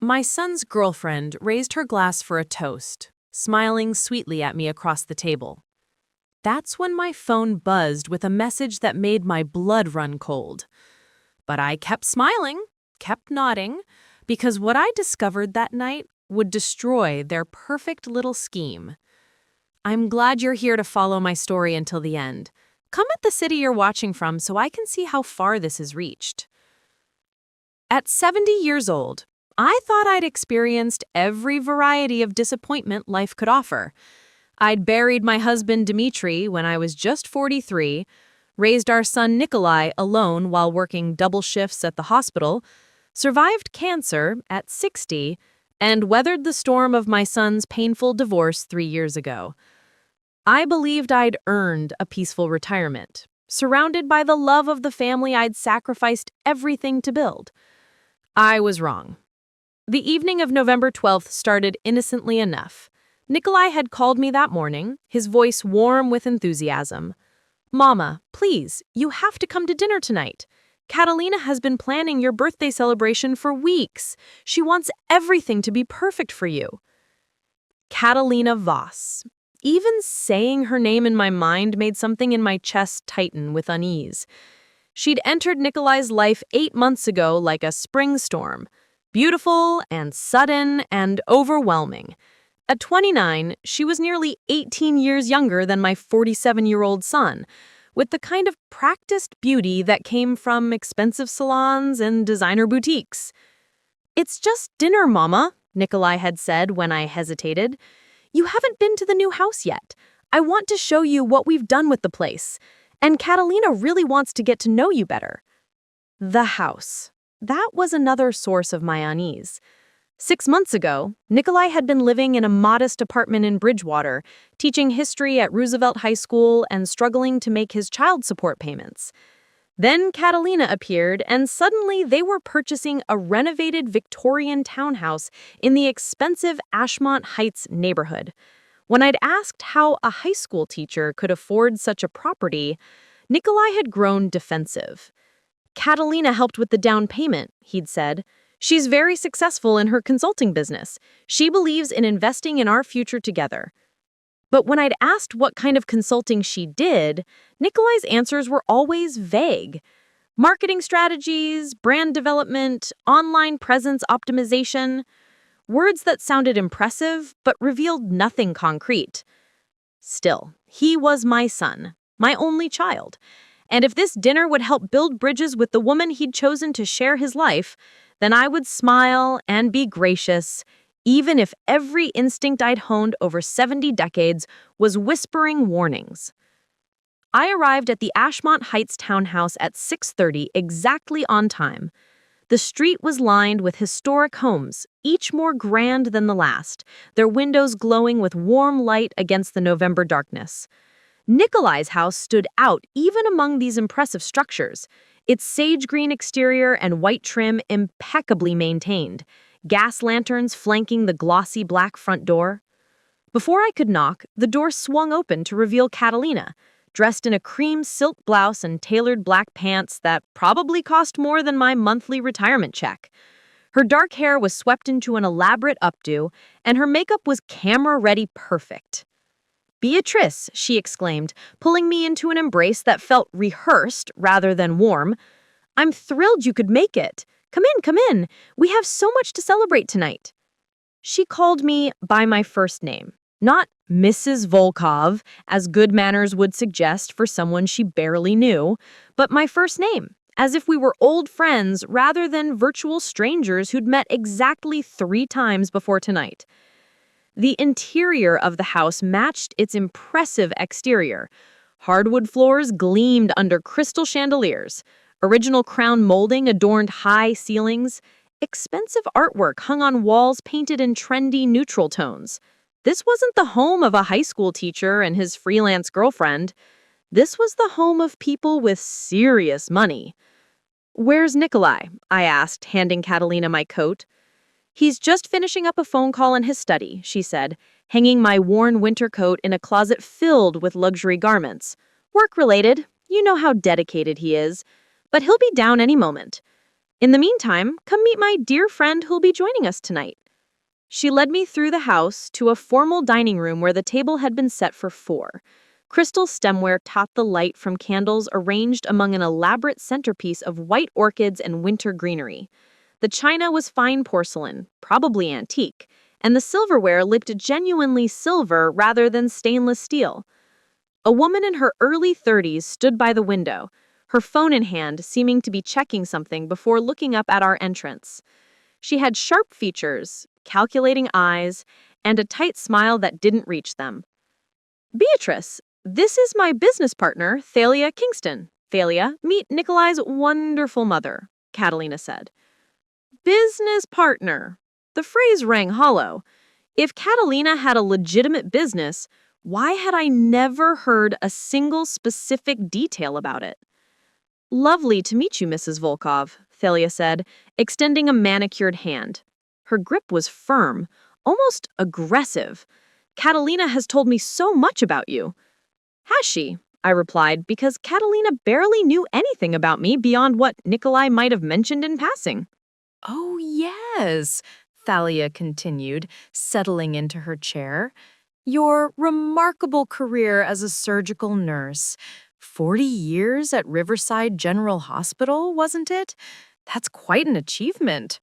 My son's girlfriend raised her glass for a toast, smiling sweetly at me across the table. That's when my phone buzzed with a message that made my blood run cold. But I kept smiling, kept nodding, because what I discovered that night would destroy their perfect little scheme. I'm glad you're here to follow my story until the end. Come at the city you're watching from so I can see how far this has reached. At 70 years old, I thought I'd experienced every variety of disappointment life could offer. I'd buried my husband Dmitri when I was just 43, raised our son Nikolai alone while working double shifts at the hospital, survived cancer at 60, and weathered the storm of my son's painful divorce 3 years ago. I believed I'd earned a peaceful retirement, surrounded by the love of the family I'd sacrificed everything to build. I was wrong. The evening of November 12th started innocently enough. Nikolai had called me that morning, his voice warm with enthusiasm. "Mama, please, you have to come to dinner tonight. Catalina has been planning your birthday celebration for weeks. She wants everything to be perfect for you." Catalina Voss. Even saying her name in my mind made something in my chest tighten with unease. She'd entered Nikolai's life 8 months ago like a spring storm. Beautiful and sudden and overwhelming. At 29, she was nearly 18 years younger than my 47-year-old son, with the kind of practiced beauty that came from expensive salons and designer boutiques. "It's just dinner, Mama," Nikolai had said when I hesitated. "You haven't been to the new house yet. I want to show you what we've done with the place. And Catalina really wants to get to know you better." The house. That was another source of my unease. 6 months ago, Nikolai had been living in a modest apartment in Bridgewater, teaching history at Roosevelt High School and struggling to make his child support payments. Then Catalina appeared, and suddenly they were purchasing a renovated Victorian townhouse in the expensive Ashmont Heights neighborhood. When I'd asked how a high school teacher could afford such a property, Nikolai had grown defensive. "Catalina helped with the down payment," he'd said. "She's very successful in her consulting business. She believes in investing in our future together." But when I'd asked what kind of consulting she did, Nikolai's answers were always vague. Marketing strategies, brand development, online presence optimization. Words that sounded impressive, but revealed nothing concrete. Still, he was my son, my only child. And if this dinner would help build bridges with the woman he'd chosen to share his life, then I would smile and be gracious, even if every instinct I'd honed over 70 decades was whispering warnings. I arrived at the Ashmont Heights townhouse at 6:30, exactly on time. The street was lined with historic homes, each more grand than the last, their windows glowing with warm light against the November darkness. Nikolai's house stood out even among these impressive structures, its sage-green exterior and white trim impeccably maintained, gas lanterns flanking the glossy black front door. Before I could knock, the door swung open to reveal Catalina, dressed in a cream silk blouse and tailored black pants that probably cost more than my monthly retirement check. Her dark hair was swept into an elaborate updo, and her makeup was camera-ready perfect. "Beatrice," she exclaimed, pulling me into an embrace that felt rehearsed rather than warm. "I'm thrilled you could make it. Come in, come in. We have so much to celebrate tonight." She called me by my first name, not Mrs. Volkov, as good manners would suggest for someone she barely knew, but my first name, as if we were old friends rather than virtual strangers who'd met exactly 3 times before tonight. The interior of the house matched its impressive exterior. Hardwood floors gleamed under crystal chandeliers. Original crown molding adorned high ceilings. Expensive artwork hung on walls painted in trendy neutral tones. This wasn't the home of a high school teacher and his freelance girlfriend. This was the home of people with serious money. "Where's Nikolai?" I asked, handing Catalina my coat. "He's just finishing up a phone call in his study," she said, hanging my worn winter coat in a closet filled with luxury garments. "Work-related. You know how dedicated he is. But he'll be down any moment." In the meantime, come meet my dear friend who'll be joining us tonight." She led me through the house to a formal dining room where the table had been set for four. Crystal stemware topped the light from candles arranged among an elaborate centerpiece of white orchids and winter greenery. The china was fine porcelain, probably antique, and the silverware looked genuinely silver rather than stainless steel. A woman in her early 30s stood by the window, her phone in hand, seeming to be checking something before looking up at our entrance. She had sharp features, calculating eyes, and a tight smile that didn't reach them. "Beatrice, this is my business partner, Thalia Kingston. Thalia, meet Nikolai's wonderful mother," Catalina said. Business partner. The phrase rang hollow. If Catalina had a legitimate business, why had I never heard a single specific detail about it? "Lovely to meet you, Mrs. Volkov," Thalia said, extending a manicured hand. Her grip was firm, almost aggressive. "Catalina has told me so much about you." "Has she?" I replied, because Catalina barely knew anything about me beyond what Nikolai might have mentioned in passing. "Oh, yes," Thalia continued, settling into her chair. "Your remarkable career as a surgical nurse. 40 years at Riverside General Hospital, wasn't it? That's quite an achievement."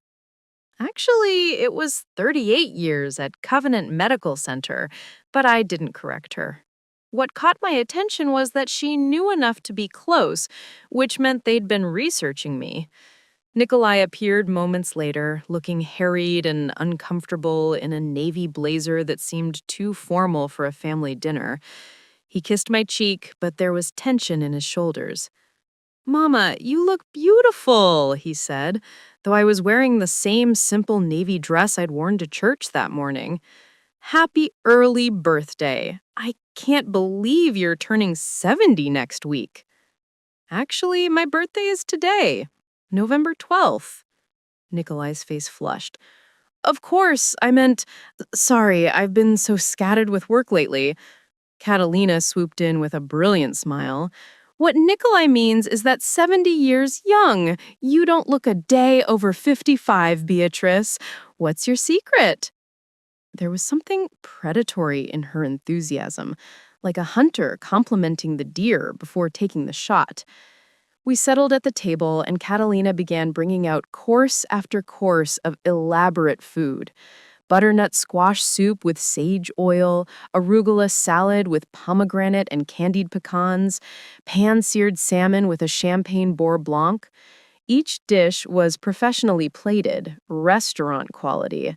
Actually, it was 38 years at Covenant Medical Center, but I didn't correct her. What caught my attention was that she knew enough to be close, which meant they'd been researching me. Nikolai appeared moments later, looking harried and uncomfortable in a navy blazer that seemed too formal for a family dinner. He kissed my cheek, but there was tension in his shoulders. "Mama, you look beautiful," he said, though I was wearing the same simple navy dress I'd worn to church that morning. "Happy early birthday. I can't believe you're turning 70 next week." "Actually, my birthday is today, November 12th. Nikolai's face flushed. "Of course, I meant, sorry, I've been so scattered with work lately." Catalina swooped in with a brilliant smile. "What Nikolai means is that 70 years young. You don't look a day over 55, Beatrice. What's your secret?" There was something predatory in her enthusiasm, like a hunter complimenting the deer before taking the shot. We settled at the table, and Catalina began bringing out course after course of elaborate food. Butternut squash soup with sage oil, arugula salad with pomegranate and candied pecans, pan-seared salmon with a champagne beurre blanc. Each dish was professionally plated, restaurant quality.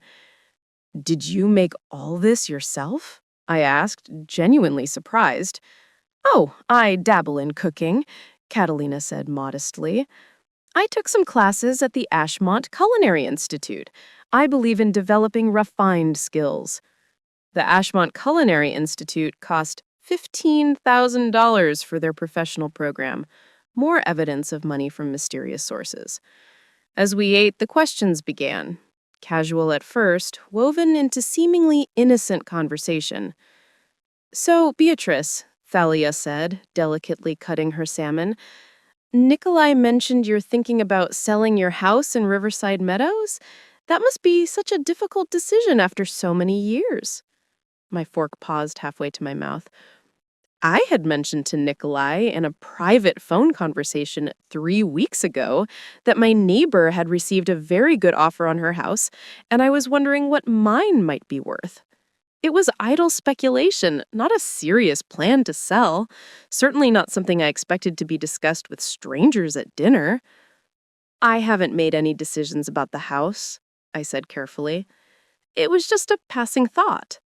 "Did you make all this yourself?" I asked, genuinely surprised. "Oh, I dabble in cooking," Catalina said modestly. "I took some classes at the Ashmont Culinary Institute. I believe in developing refined skills." The Ashmont Culinary Institute cost $15,000 for their professional program, more evidence of money from mysterious sources. As we ate, the questions began, casual at first, woven into seemingly innocent conversation. "So, Beatrice," Thalia said, delicately cutting her salmon, "Nikolai mentioned you're thinking about selling your house in Riverside Meadows? That must be such a difficult decision after so many years." My fork paused halfway to my mouth. I had mentioned to Nikolai in a private phone conversation 3 weeks ago that my neighbor had received a very good offer on her house, and I was wondering what mine might be worth. It was idle speculation, not a serious plan to sell. Certainly not something I expected to be discussed with strangers at dinner. "I haven't made any decisions about the house," I said carefully. "It was just a passing thought."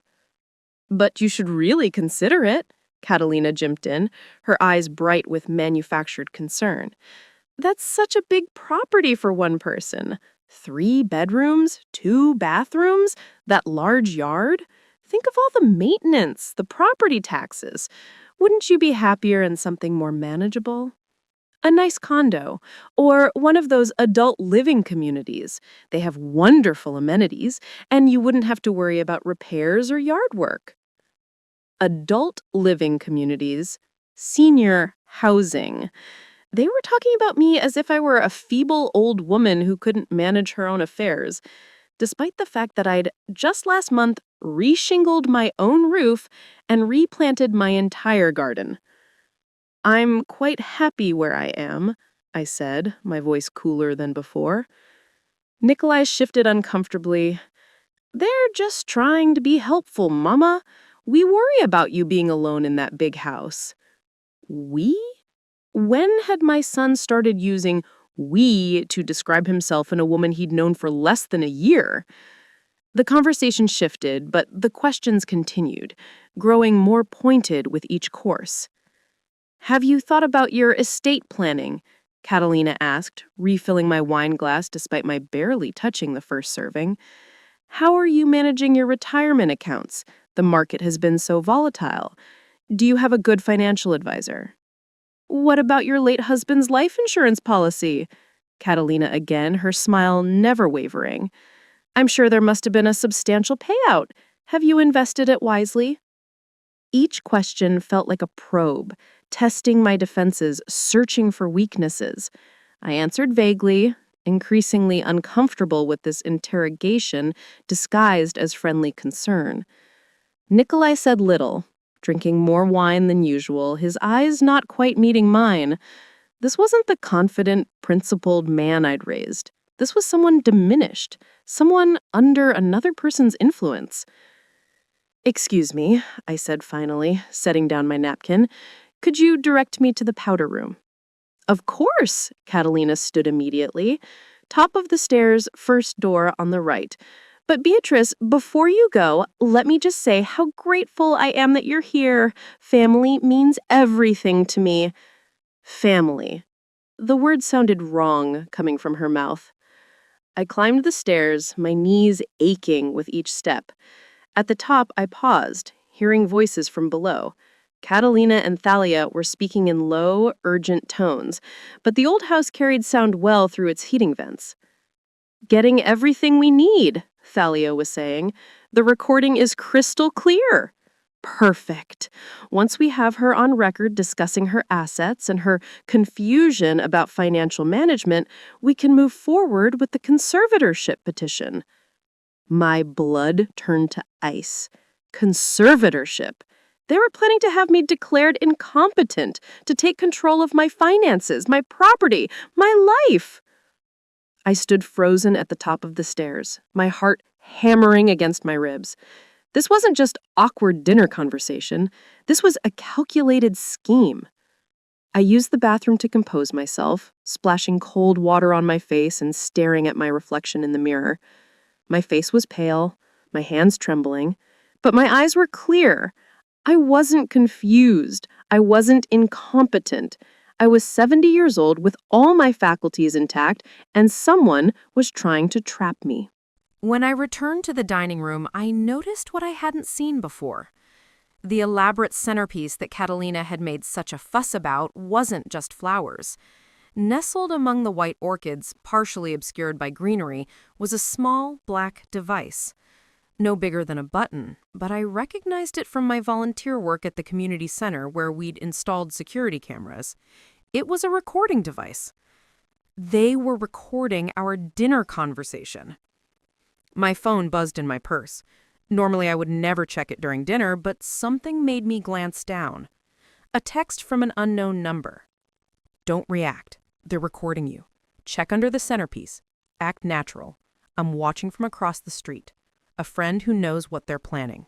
"But you should really consider it," Catalina jumped in, her eyes bright with manufactured concern. "That's such a big property for one person. 3 bedrooms, 2 bathrooms, that large yard. Think of all the maintenance, the property taxes. Wouldn't you be happier in something more manageable? A nice condo, or one of those adult living communities. They have wonderful amenities, and you wouldn't have to worry about repairs or yard work." Adult living communities, senior housing. They were talking about me as if I were a feeble old woman who couldn't manage her own affairs, despite the fact that I'd just last month reshingled my own roof and replanted my entire garden. I'm quite happy where I am, I said, my voice cooler than before. Nikolai shifted uncomfortably. They're just trying to be helpful, Mama. We worry about you being alone in that big house. We? When had my son started using we to describe himself and a woman he'd known for less than a year? The conversation shifted, but the questions continued, growing more pointed with each course. Have you thought about your estate planning? Catalina asked, refilling my wine glass despite my barely touching the first serving. How are you managing your retirement accounts? The market has been so volatile. Do you have a good financial advisor? What about your late husband's life insurance policy? Catalina again, her smile never wavering. I'm sure there must have been a substantial payout. Have you invested it wisely? Each question felt like a probe, testing my defenses, searching for weaknesses. I answered vaguely, increasingly uncomfortable with this interrogation disguised as friendly concern. Nikolai said little, drinking more wine than usual, his eyes not quite meeting mine. This wasn't the confident, principled man I'd raised. This was someone diminished, someone under another person's influence. Excuse me, I said finally, setting down my napkin. Could you direct me to the powder room? Of course, Catalina stood immediately. Top of the stairs, first door on the right. But Beatrice, before you go, let me just say how grateful I am that you're here. Family means everything to me. Family. The word sounded wrong coming from her mouth. I climbed the stairs, my knees aching with each step. At the top, I paused, hearing voices from below. Catalina and Thalia were speaking in low, urgent tones, but the old house carried sound well through its heating vents. Getting everything we need, Thalia was saying. The recording is crystal clear. Perfect. Once we have her on record discussing her assets and her confusion about financial management, we can move forward with the conservatorship petition. My blood turned to ice. Conservatorship. They were planning to have me declared incompetent to take control of my finances, my property, my life. I stood frozen at the top of the stairs, my heart hammering against my ribs. This wasn't just awkward dinner conversation. This was a calculated scheme. I used the bathroom to compose myself, splashing cold water on my face and staring at my reflection in the mirror. My face was pale, my hands trembling, but my eyes were clear. I wasn't confused. I wasn't incompetent. I was 70 years old with all my faculties intact, and someone was trying to trap me. When I returned to the dining room, I noticed what I hadn't seen before. The elaborate centerpiece that Catalina had made such a fuss about wasn't just flowers. Nestled among the white orchids, partially obscured by greenery, was a small, black device. No bigger than a button, but I recognized it from my volunteer work at the community center where we'd installed security cameras. It was a recording device. They were recording our dinner conversation. My phone buzzed in my purse. Normally I would never check it during dinner, but something made me glance down. A text from an unknown number. Don't react. They're recording you. Check under the centerpiece. Act natural. I'm watching from across the street. A friend who knows what they're planning.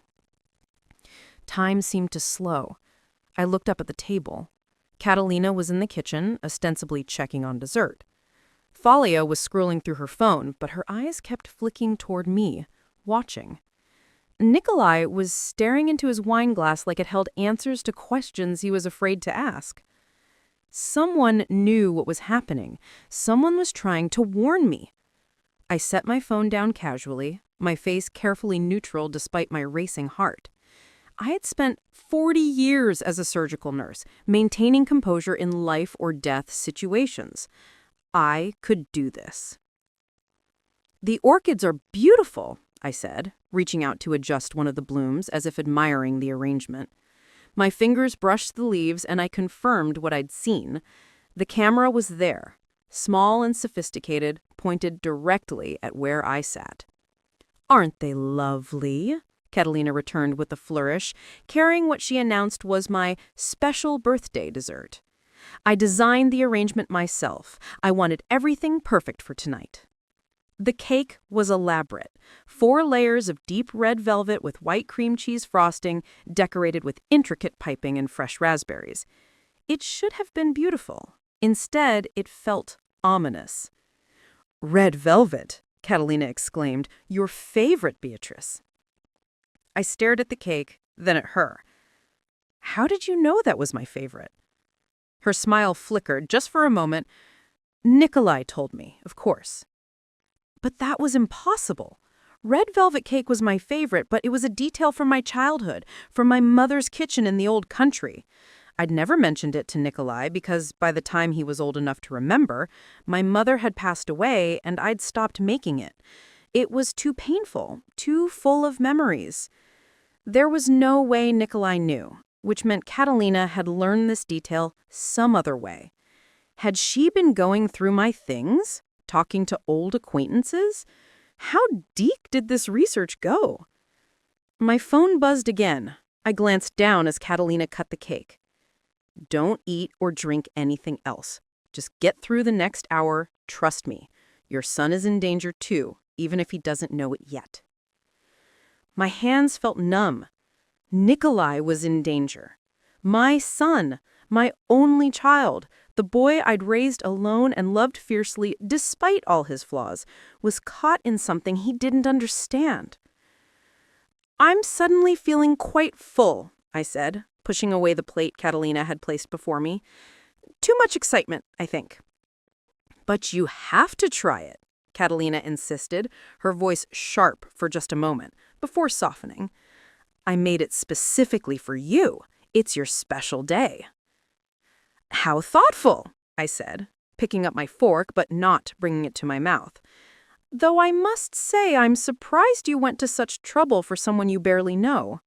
Time seemed to slow. I looked up at the table. Catalina was in the kitchen, ostensibly checking on dessert. Thalia was scrolling through her phone, but her eyes kept flicking toward me, watching. Nikolai was staring into his wine glass like it held answers to questions he was afraid to ask. Someone knew what was happening. Someone was trying to warn me. I set my phone down casually, my face carefully neutral despite my racing heart. I had spent 40 years as a surgical nurse, maintaining composure in life or death situations. I could do this. The orchids are beautiful, I said, reaching out to adjust one of the blooms as if admiring the arrangement. My fingers brushed the leaves and I confirmed what I'd seen. The camera was there, small and sophisticated, pointed directly at where I sat. "Aren't they lovely?" Catalina returned with a flourish, carrying what she announced was my special birthday dessert. "I designed the arrangement myself. I wanted everything perfect for tonight." The cake was elaborate. 4 layers of deep red velvet with white cream cheese frosting, decorated with intricate piping and fresh raspberries. It should have been beautiful. Instead, it felt ominous. "Red velvet," Catalina exclaimed. "Your favorite, Beatrice." I stared at the cake, then at her. "How did you know that was my favorite?" Her smile flickered just for a moment. "Nikolai told me, of course." But that was impossible. Red velvet cake was my favorite, but it was a detail from my childhood, from my mother's kitchen in the old country. I'd never mentioned it to Nikolai because by the time he was old enough to remember, my mother had passed away and I'd stopped making it. It was too painful, too full of memories. There was no way Nikolai knew, which meant Catalina had learned this detail some other way. Had she been going through my things? Talking to old acquaintances? How deep did this research go? My phone buzzed again. I glanced down as Catalina cut the cake. "Don't eat or drink anything else. Just get through the next hour. Trust me. Your son is in danger too, even if he doesn't know it yet." My hands felt numb. Nikolai was in danger. My son, my only child, the boy I'd raised alone and loved fiercely despite all his flaws, was caught in something he didn't understand. "I'm suddenly feeling quite full," I said, pushing away the plate Catalina had placed before me. "Too much excitement, I think." "But you have to try it," Catalina insisted, her voice sharp for just a moment, before softening. "I made it specifically for you. It's your special day." "How thoughtful," I said, picking up my fork but not bringing it to my mouth. "Though I must say I'm surprised you went to such trouble for someone you barely know."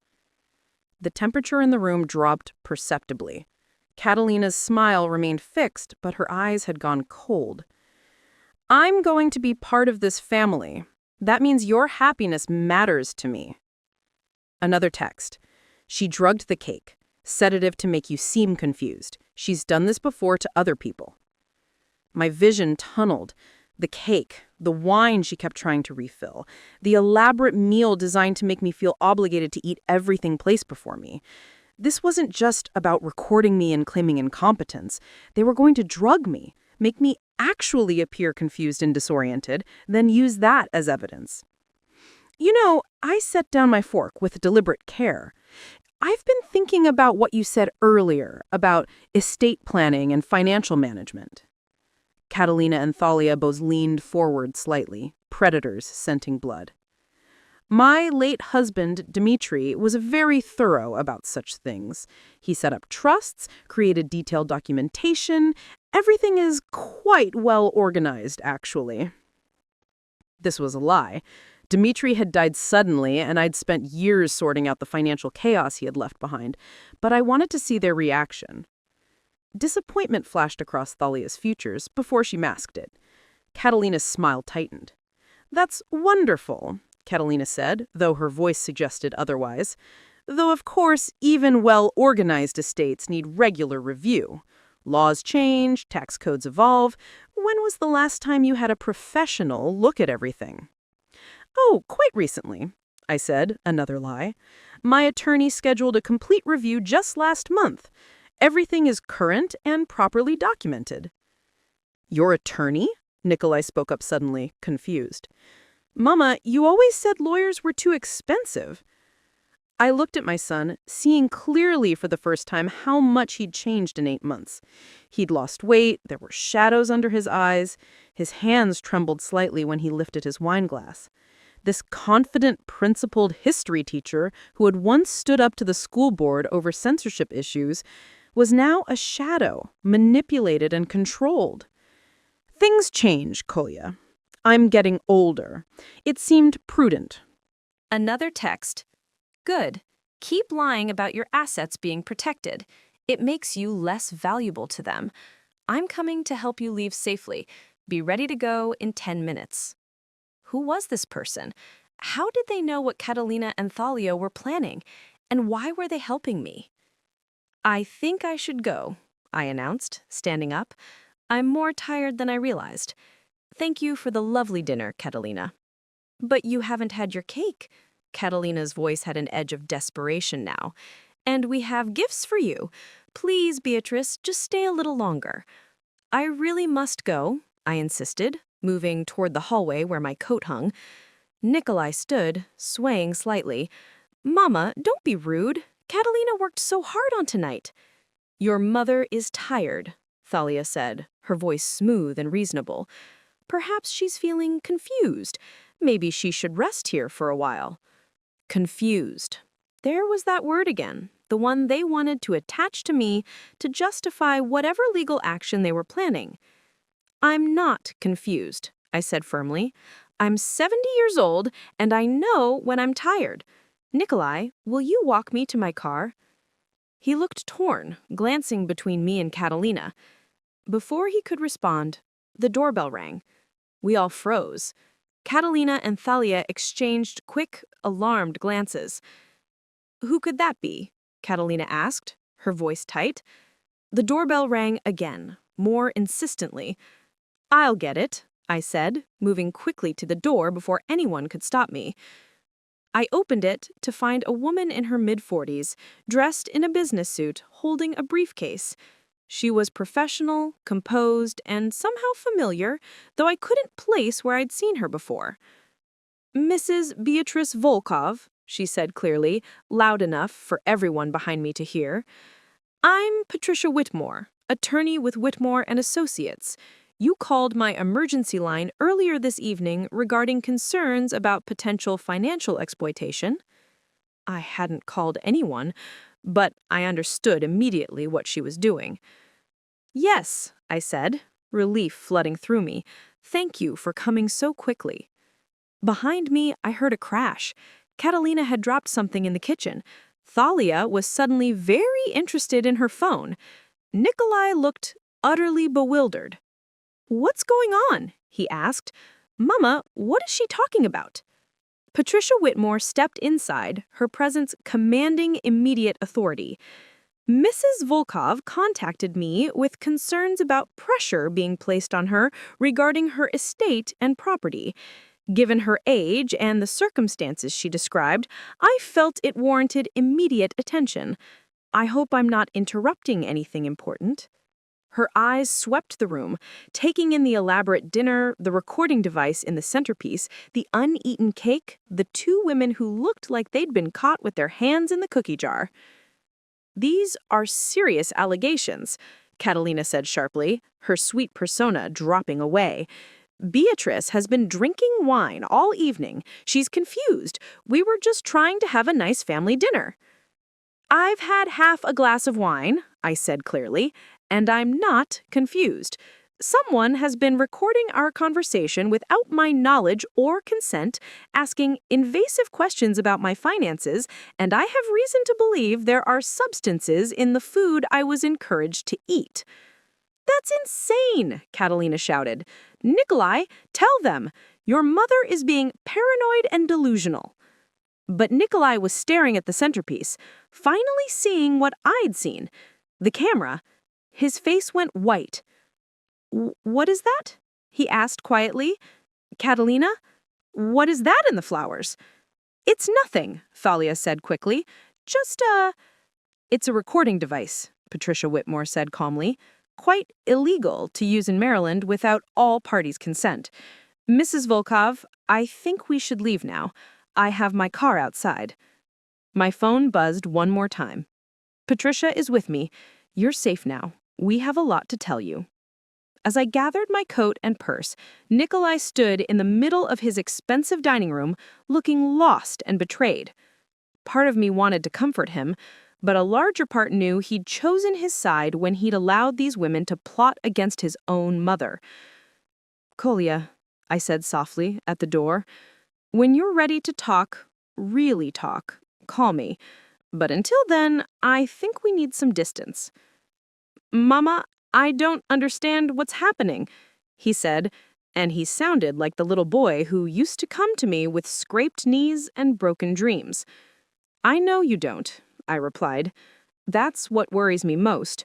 The temperature in the room dropped perceptibly. Catalina's smile remained fixed, but her eyes had gone cold. "I'm going to be part of this family. That means your happiness matters to me." Another text. "She drugged the cake. Sedative to make you seem confused. She's done this before to other people." My vision tunneled. The cake, the wine she kept trying to refill, the elaborate meal designed to make me feel obligated to eat everything placed before me. This wasn't just about recording me and claiming incompetence. They were going to drug me, make me actually appear confused and disoriented, then use that as evidence. I set down my fork with deliberate care. "I've been thinking about what you said earlier about estate planning and financial management." Catalina and Thalia both leaned forward slightly, predators scenting blood. "My late husband, Dmitri, was very thorough about such things. He set up trusts, created detailed documentation. Everything is quite well organized, actually." This was a lie. Dmitri had died suddenly, and I'd spent years sorting out the financial chaos he had left behind, but I wanted to see their reaction. Disappointment flashed across Thalia's features before she masked it. Catalina's smile tightened. "That's wonderful," Catalina said, though her voice suggested otherwise. "Though, of course, even well-organized estates need regular review. Laws change, tax codes evolve. When was the last time you had a professional look at everything?" "Oh, quite recently," I said, another lie. "My attorney scheduled a complete review just last month. Everything is current and properly documented." "Your attorney?" Nikolai spoke up suddenly, confused. "Mama, you always said lawyers were too expensive." I looked at my son, seeing clearly for the first time how much he'd changed in 8 months. He'd lost weight, there were shadows under his eyes, his hands trembled slightly when he lifted his wine glass. This confident, principled history teacher who had once stood up to the school board over censorship issues was now a shadow, manipulated and controlled. "Things change, Kolya. I'm getting older. It seemed prudent." Another text. "Good. Keep lying about your assets being protected. It makes you less valuable to them. I'm coming to help you leave safely. Be ready to go in 10 minutes. Who was this person? How did they know what Catalina and Thalia were planning? And why were they helping me? I think I should go, I announced, standing up. I'm more tired than I realized. Thank you for the lovely dinner, Catalina. But you haven't had your cake. Catalina's voice had an edge of desperation now. And we have gifts for you. Please, Beatrice, just stay a little longer. I really must go, I insisted, moving toward the hallway where my coat hung. Nikolai stood, swaying slightly. Mama, don't be rude. Catalina worked so hard on tonight. Your mother is tired, Thalia said, her voice smooth and reasonable. Perhaps she's feeling confused. Maybe she should rest here for a while. Confused. There was that word again, the one they wanted to attach to me to justify whatever legal action they were planning. I'm not confused, I said firmly. I'm 70 years old, and I know when I'm tired. Nikolai, will you walk me to my car? He looked torn, glancing between me and Catalina. Before he could respond, the doorbell rang. We all froze. Catalina and Thalia exchanged quick, alarmed glances. Who could that be? Catalina asked, her voice tight. The doorbell rang again, more insistently. I'll get it, I said, moving quickly to the door before anyone could stop me. I opened it to find a woman in her mid-40s, dressed in a business suit, holding a briefcase. She was professional, composed, and somehow familiar, though I couldn't place where I'd seen her before. Mrs. Beatrice Volkov, she said clearly, loud enough for everyone behind me to hear. I'm Patricia Whitmore, attorney with Whitmore and Associates. You called my emergency line earlier this evening regarding concerns about potential financial exploitation. I hadn't called anyone, but I understood immediately what she was doing. Yes, I said, relief flooding through me. Thank you for coming so quickly. Behind me, I heard a crash. Catalina had dropped something in the kitchen. Thalia was suddenly very interested in her phone. Nikolai looked utterly bewildered. What's going on? He asked. Mama, what is she talking about? Patricia Whitmore stepped inside, her presence commanding immediate authority. Mrs. Volkov contacted me with concerns about pressure being placed on her regarding her estate and property. Given her age and the circumstances she described, I felt it warranted immediate attention. I hope I'm not interrupting anything important. Her eyes swept the room, taking in the elaborate dinner, the recording device in the centerpiece, the uneaten cake, the two women who looked like they'd been caught with their hands in the cookie jar. These are serious allegations, Catalina said sharply, her sweet persona dropping away. Beatrice has been drinking wine all evening. She's confused. We were just trying to have a nice family dinner. I've had half a glass of wine, I said clearly, and I'm not confused. Someone has been recording our conversation without my knowledge or consent, asking invasive questions about my finances, and I have reason to believe there are substances in the food I was encouraged to eat. That's insane, Catalina shouted. Nikolai, tell them. Your mother is being paranoid and delusional. But Nikolai was staring at the centerpiece, finally seeing what I'd seen. The camera. His face went white. What is that? He asked quietly. Catalina, what is that in the flowers? It's nothing, Thalia said quickly. It's a recording device, Patricia Whitmore said calmly. Quite illegal to use in Maryland without all parties' consent. Mrs. Volkov, I think we should leave now. I have my car outside. My phone buzzed one more time. Patricia is with me. You're safe now. We have a lot to tell you. As I gathered my coat and purse, Nikolai stood in the middle of his expensive dining room, looking lost and betrayed. Part of me wanted to comfort him, but a larger part knew he'd chosen his side when he'd allowed these women to plot against his own mother. Kolya, I said softly at the door, when you're ready to talk, really talk, call me. But until then, I think we need some distance. Mama, I don't understand what's happening, he said, and he sounded like the little boy who used to come to me with scraped knees and broken dreams. I know you don't, I replied. That's what worries me most.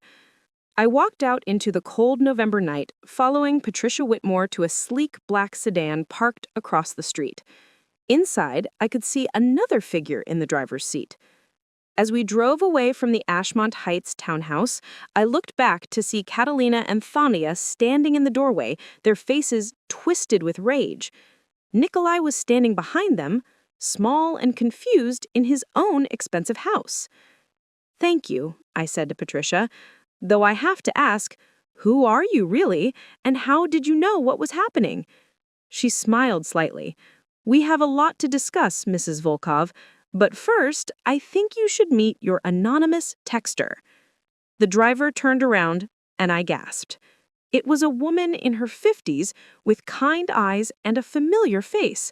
I walked out into the cold November night, following Patricia Whitmore to a sleek black sedan parked across the street. Inside, I could see another figure in the driver's seat. As we drove away from the Ashmont Heights townhouse, I looked back to see Catalina and Thania standing in the doorway, their faces twisted with rage. Nikolai was standing behind them, small and confused in his own expensive house. "Thank you," I said to Patricia, "though I have to ask, who are you really, and how did you know what was happening?" She smiled slightly. "We have a lot to discuss, Mrs. Volkov, but first, I think you should meet your anonymous texter." The driver turned around, and I gasped. It was a woman in her 50s with kind eyes and a familiar face.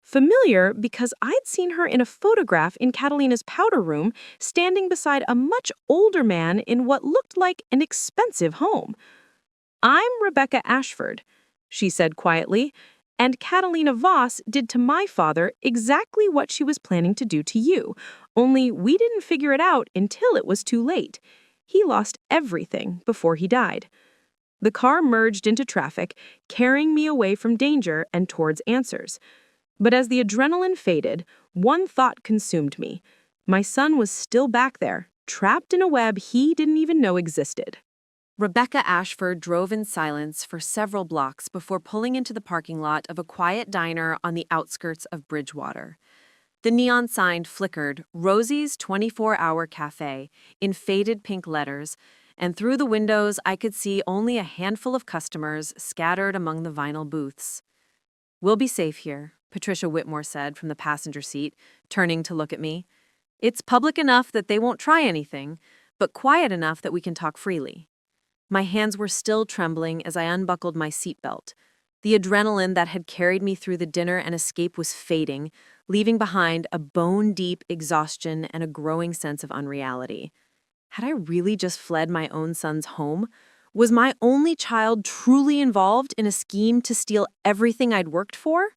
Familiar because I'd seen her in a photograph in Catalina's powder room, standing beside a much older man in what looked like an expensive home. "I'm Rebecca Ashford," she said quietly, "and Catalina Voss did to my father exactly what she was planning to do to you, only we didn't figure it out until it was too late. He lost everything before he died." The car merged into traffic, carrying me away from danger and towards answers. But as the adrenaline faded, one thought consumed me. My son was still back there, trapped in a web he didn't even know existed. Rebecca Ashford drove in silence for several blocks before pulling into the parking lot of a quiet diner on the outskirts of Bridgewater. The neon sign flickered Rosie's 24-hour cafe in faded pink letters, and through the windows I could see only a handful of customers scattered among the vinyl booths. "We'll be safe here," Patricia Whitmore said from the passenger seat, turning to look at me. "It's public enough that they won't try anything, but quiet enough that we can talk freely." My hands were still trembling as I unbuckled my seatbelt. The adrenaline that had carried me through the dinner and escape was fading, leaving behind a bone-deep exhaustion and a growing sense of unreality. Had I really just fled my own son's home? Was my only child truly involved in a scheme to steal everything I'd worked for?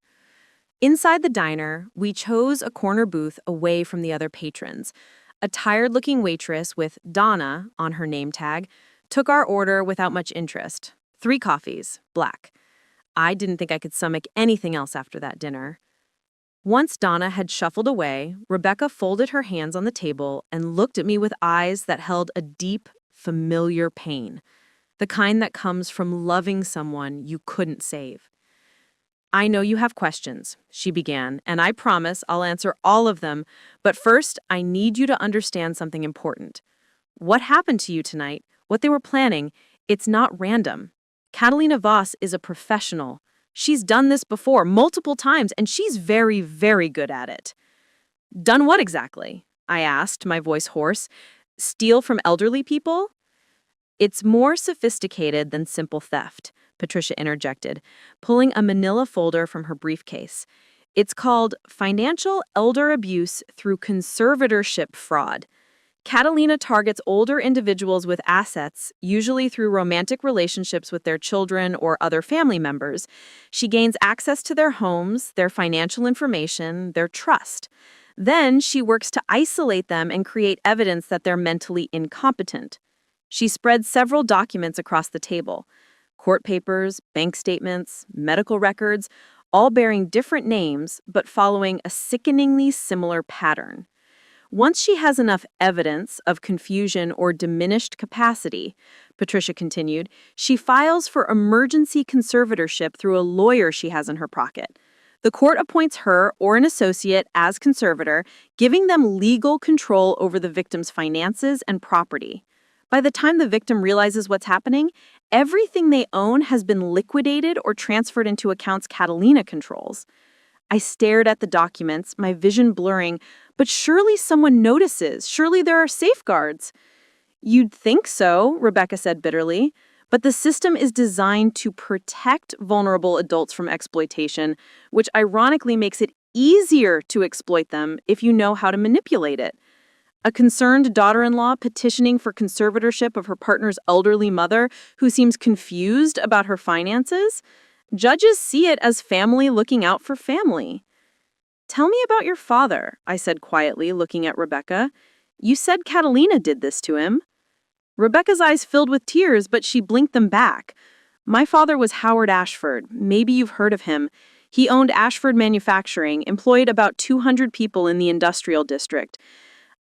Inside the diner, we chose a corner booth away from the other patrons. A tired-looking waitress with Donna on her name tag took our order without much interest. 3 coffees, black. I didn't think I could stomach anything else after that dinner. Once Donna had shuffled away, Rebecca folded her hands on the table and looked at me with eyes that held a deep, familiar pain. The kind that comes from loving someone you couldn't save. "I know you have questions," she began, "and I promise I'll answer all of them, but first I need you to understand something important. What happened to you tonight, what they were planning, it's not random. Catalina Voss is a professional. She's done this before, multiple times, and she's very, very good at it." "Done what exactly?" I asked, my voice hoarse. "Steal from elderly people?" "It's more sophisticated than simple theft," Patricia interjected, pulling a manila folder from her briefcase. "It's called Financial Elder Abuse Through Conservatorship Fraud. Catalina targets older individuals with assets, usually through romantic relationships with their children or other family members. She gains access to their homes, their financial information, their trust. Then she works to isolate them and create evidence that they're mentally incompetent. She spread several documents across the table. Court papers, bank statements, medical records, all bearing different names but following a sickeningly similar pattern. Once she has enough evidence of confusion or diminished capacity, Patricia continued, she files for emergency conservatorship through a lawyer she has in her pocket. The court appoints her or an associate as conservator, giving them legal control over the victim's finances and property. By the time the victim realizes what's happening, everything they own has been liquidated or transferred into accounts Catalina controls. I stared at the documents, my vision blurring, but surely someone notices. Surely there are safeguards. "You'd think so," Rebecca said bitterly, "but the system is designed to protect vulnerable adults from exploitation, which ironically makes it easier to exploit them if you know how to manipulate it." A concerned daughter-in-law petitioning for conservatorship of her partner's elderly mother who seems confused about her finances? Judges see it as family looking out for family. Tell me about your father, I said quietly, looking at Rebecca. You said Catalina did this to him. Rebecca's eyes filled with tears, but she blinked them back. My father was Howard Ashford. Maybe you've heard of him. He owned Ashford Manufacturing, employed about 200 people in the industrial district.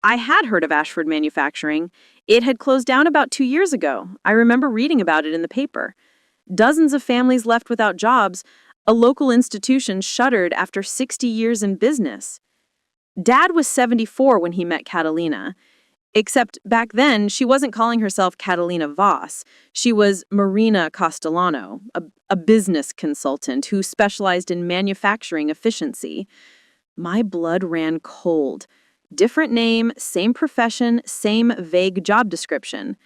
I had heard of Ashford Manufacturing. It had closed down about 2 years ago. I remember reading about it in the paper. Dozens of families left without jobs. A local institution shuttered after 60 years in business. Dad was 74 when he met Catalina. Except back then, she wasn't calling herself Catalina Voss. She was Marina Castellano, a business consultant who specialized in manufacturing efficiency. My blood ran cold. Different name, same profession, same vague job description.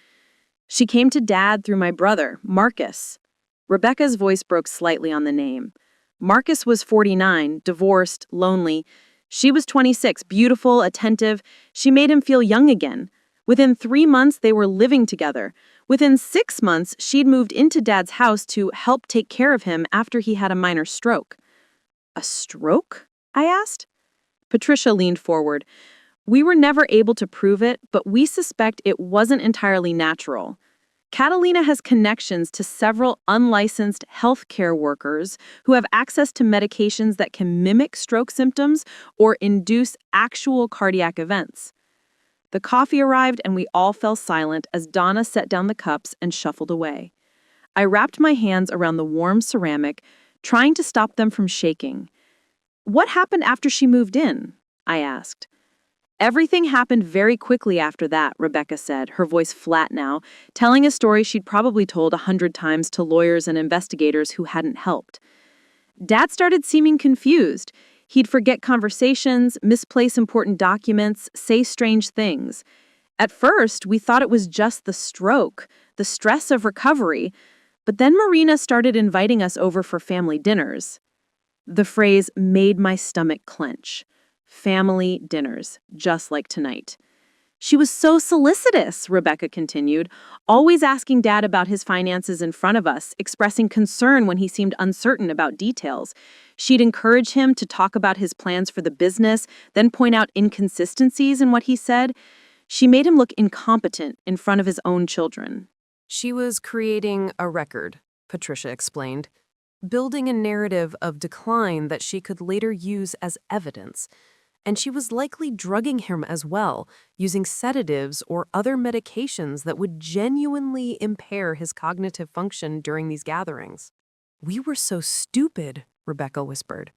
She came to Dad through my brother, Marcus. Rebecca's voice broke slightly on the name. Marcus was 49, divorced, lonely. She was 26, beautiful, attentive. She made him feel young again. Within 3 months, they were living together. Within 6 months, she'd moved into Dad's house to help take care of him after he had a minor stroke. A stroke? I asked. Patricia leaned forward. We were never able to prove it, but we suspect it wasn't entirely natural. Catalina has connections to several unlicensed healthcare workers who have access to medications that can mimic stroke symptoms or induce actual cardiac events. The coffee arrived and we all fell silent as Donna set down the cups and shuffled away. I wrapped my hands around the warm ceramic, trying to stop them from shaking. What happened after she moved in? I asked. Everything happened very quickly after that, Rebecca said, her voice flat now, telling a story she'd probably told 100 times to lawyers and investigators who hadn't helped. Dad started seeming confused. He'd forget conversations, misplace important documents, say strange things. At first, we thought it was just the stroke, the stress of recovery, but then Marina started inviting us over for family dinners. The phrase made my stomach clench. Family dinners, just like tonight. She was so solicitous, Rebecca continued, always asking Dad about his finances in front of us, expressing concern when he seemed uncertain about details. She'd encourage him to talk about his plans for the business, then point out inconsistencies in what he said. She made him look incompetent in front of his own children. She was creating a record, Patricia explained, building a narrative of decline that she could later use as evidence. And she was likely drugging him as well, using sedatives or other medications that would genuinely impair his cognitive function during these gatherings. We were so stupid, Rebecca whispered.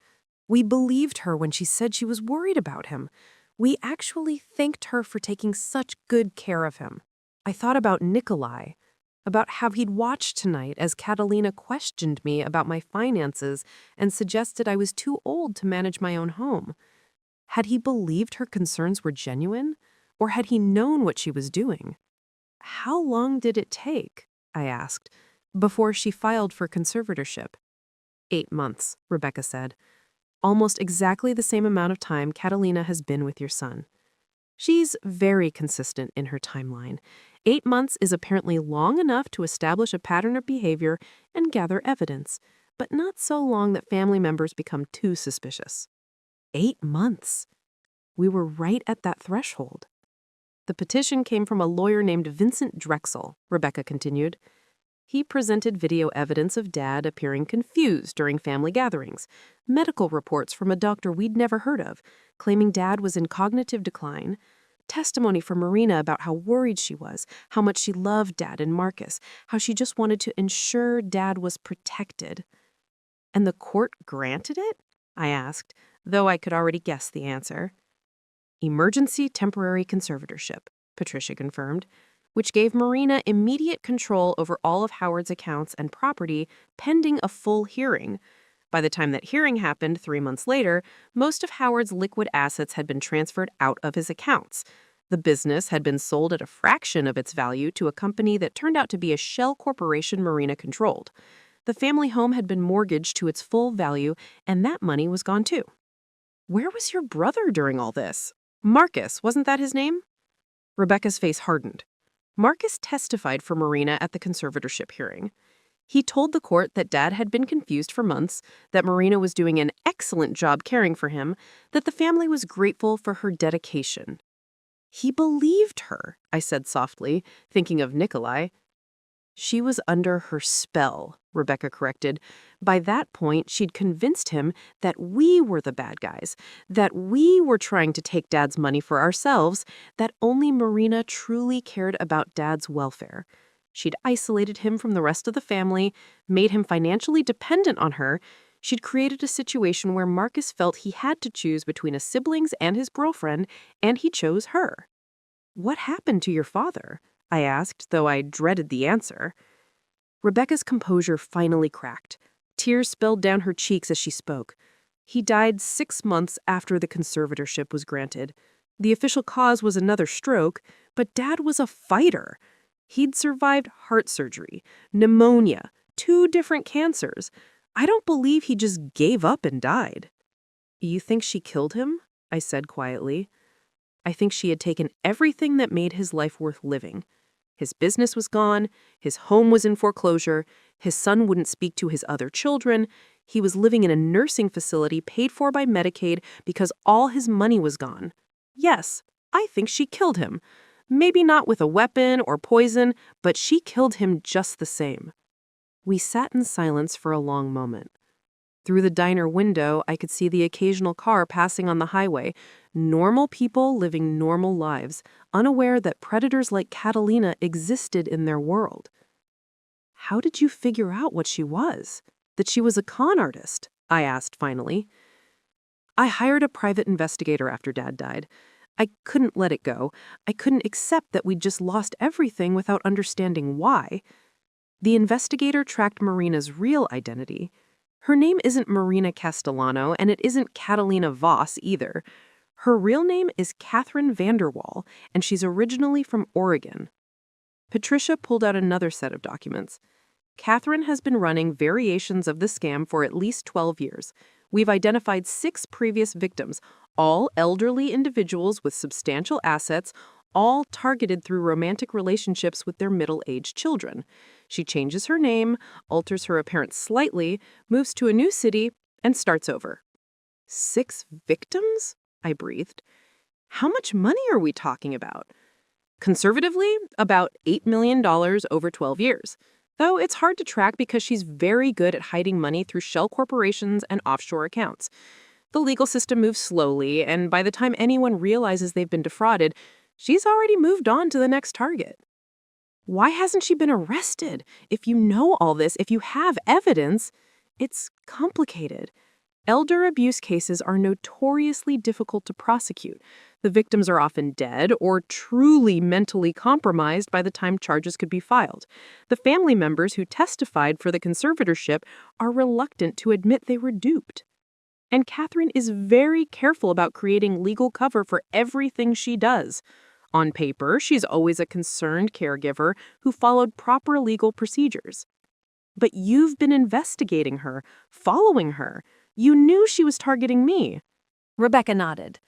We believed her when she said she was worried about him. We actually thanked her for taking such good care of him. I thought about Nikolai, about how he'd watched tonight as Catalina questioned me about my finances and suggested I was too old to manage my own home. Had he believed her concerns were genuine, or had he known what she was doing? How long did it take, I asked, before she filed for conservatorship? 8 months, Rebecca said. Almost exactly the same amount of time Catalina has been with your son. She's very consistent in her timeline. 8 months is apparently long enough to establish a pattern of behavior and gather evidence, but not so long that family members become too suspicious. 8 months. We were right at that threshold. The petition came from a lawyer named Vincent Drexel, Rebecca continued. He presented video evidence of Dad appearing confused during family gatherings, medical reports from a doctor we'd never heard of, claiming Dad was in cognitive decline, testimony from Marina about how worried she was, how much she loved Dad and Marcus, how she just wanted to ensure Dad was protected. And the court granted it? I asked, though I could already guess the answer. Emergency temporary conservatorship, Patricia confirmed, which gave Marina immediate control over all of Howard's accounts and property pending a full hearing. By the time that hearing happened 3 months later, most of Howard's liquid assets had been transferred out of his accounts. The business had been sold at a fraction of its value to a company that turned out to be a shell corporation Marina controlled. The family home had been mortgaged to its full value, and that money was gone too. Where was your brother during all this? Marcus, wasn't that his name? Rebecca's face hardened. Marcus testified for Marina at the conservatorship hearing. He told the court that Dad had been confused for months, that Marina was doing an excellent job caring for him, that the family was grateful for her dedication. He believed her, I said softly, thinking of Nikolai. She was under her spell, Rebecca corrected. By that point, she'd convinced him that we were the bad guys, that we were trying to take Dad's money for ourselves, that only Marina truly cared about Dad's welfare. She'd isolated him from the rest of the family, made him financially dependent on her. She'd created a situation where Marcus felt he had to choose between his siblings and his girlfriend, and he chose her. "What happened to your father?" I asked, though I dreaded the answer. Rebecca's composure finally cracked. Tears spilled down her cheeks as she spoke. He died 6 months after the conservatorship was granted. The official cause was another stroke, but Dad was a fighter. He'd survived heart surgery, pneumonia, 2 different cancers. I don't believe he just gave up and died. "You think she killed him?" I said quietly. I think she had taken everything that made his life worth living. His business was gone, his home was in foreclosure, his son wouldn't speak to his other children, he was living in a nursing facility paid for by Medicaid because all his money was gone. Yes, I think she killed him. Maybe not with a weapon or poison, but she killed him just the same. We sat in silence for a long moment. Through the diner window, I could see the occasional car passing on the highway, normal people living normal lives, unaware that predators like Catalina existed in their world. "How did you figure out what she was? That she was a con artist?" I asked finally. "I hired a private investigator after Dad died. I couldn't let it go. I couldn't accept that we'd just lost everything without understanding why. The investigator tracked Marina's real identity. Her name isn't Marina Castellano, and it isn't Catalina Voss either. Her real name is Catherine Vanderwall, and she's originally from Oregon." Patricia pulled out another set of documents. "Catherine has been running variations of the scam for at least 12 years. We've identified 6 previous victims, all elderly individuals with substantial assets, all targeted through romantic relationships with their middle-aged children. She changes her name, alters her appearance slightly, moves to a new city, and starts over." 6 victims? I breathed. "How much money are we talking about?" "Conservatively, about $8 million over 12 years. Though it's hard to track because she's very good at hiding money through shell corporations and offshore accounts. The legal system moves slowly, and by the time anyone realizes they've been defrauded, she's already moved on to the next target." "Why hasn't she been arrested? If you know all this, if you have evidence..." "It's complicated. Elder abuse cases are notoriously difficult to prosecute. The victims are often dead or truly mentally compromised by the time charges could be filed. The family members who testified for the conservatorship are reluctant to admit they were duped. And Catherine is very careful about creating legal cover for everything she does. On paper, she's always a concerned caregiver who followed proper legal procedures. But you've been investigating her, following her. You knew she was targeting me." Rebecca nodded.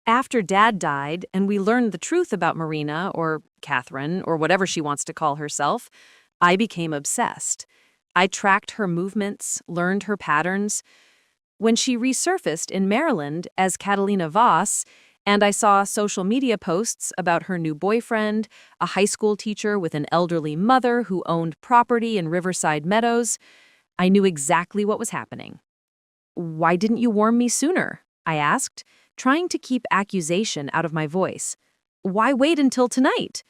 "After Dad died and we learned the truth about Marina, or Catherine, or whatever she wants to call herself, I became obsessed. I tracked her movements, learned her patterns. When she resurfaced in Maryland as Catalina Voss, and I saw social media posts about her new boyfriend, a high school teacher with an elderly mother who owned property in Riverside Meadows, I knew exactly what was happening." "Why didn't you warn me sooner?" I asked, trying to keep accusation out of my voice. "Why wait until tonight?"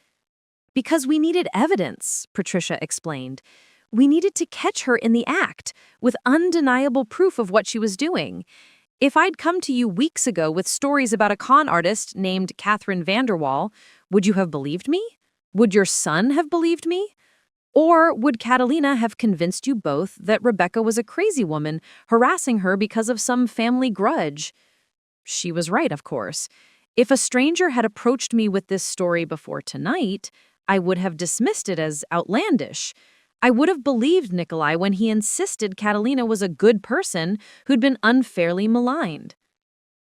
"Because we needed evidence," Patricia explained. "We needed to catch her in the act, with undeniable proof of what she was doing. If I'd come to you weeks ago with stories about a con artist named Catherine Vanderwall, would you have believed me? Would your son have believed me? Or would Catalina have convinced you both that Rebecca was a crazy woman, harassing her because of some family grudge?" She was right, of course. If a stranger had approached me with this story before tonight, I would have dismissed it as outlandish. I would have believed Nikolai when he insisted Catalina was a good person who'd been unfairly maligned.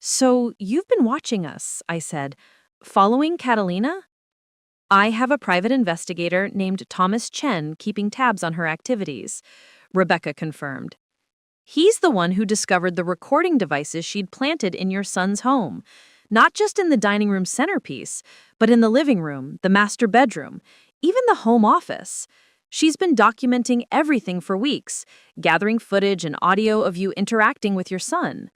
"So you've been watching us," I said. Following Catalina? I have a private investigator named Thomas Chen keeping tabs on her activities, Rebecca confirmed. He's the one who discovered the recording devices she'd planted in your son's home, not just in the dining room centerpiece, but in the living room, the master bedroom, even the home office. She's been documenting everything for weeks, gathering footage and audio of you interacting with your son.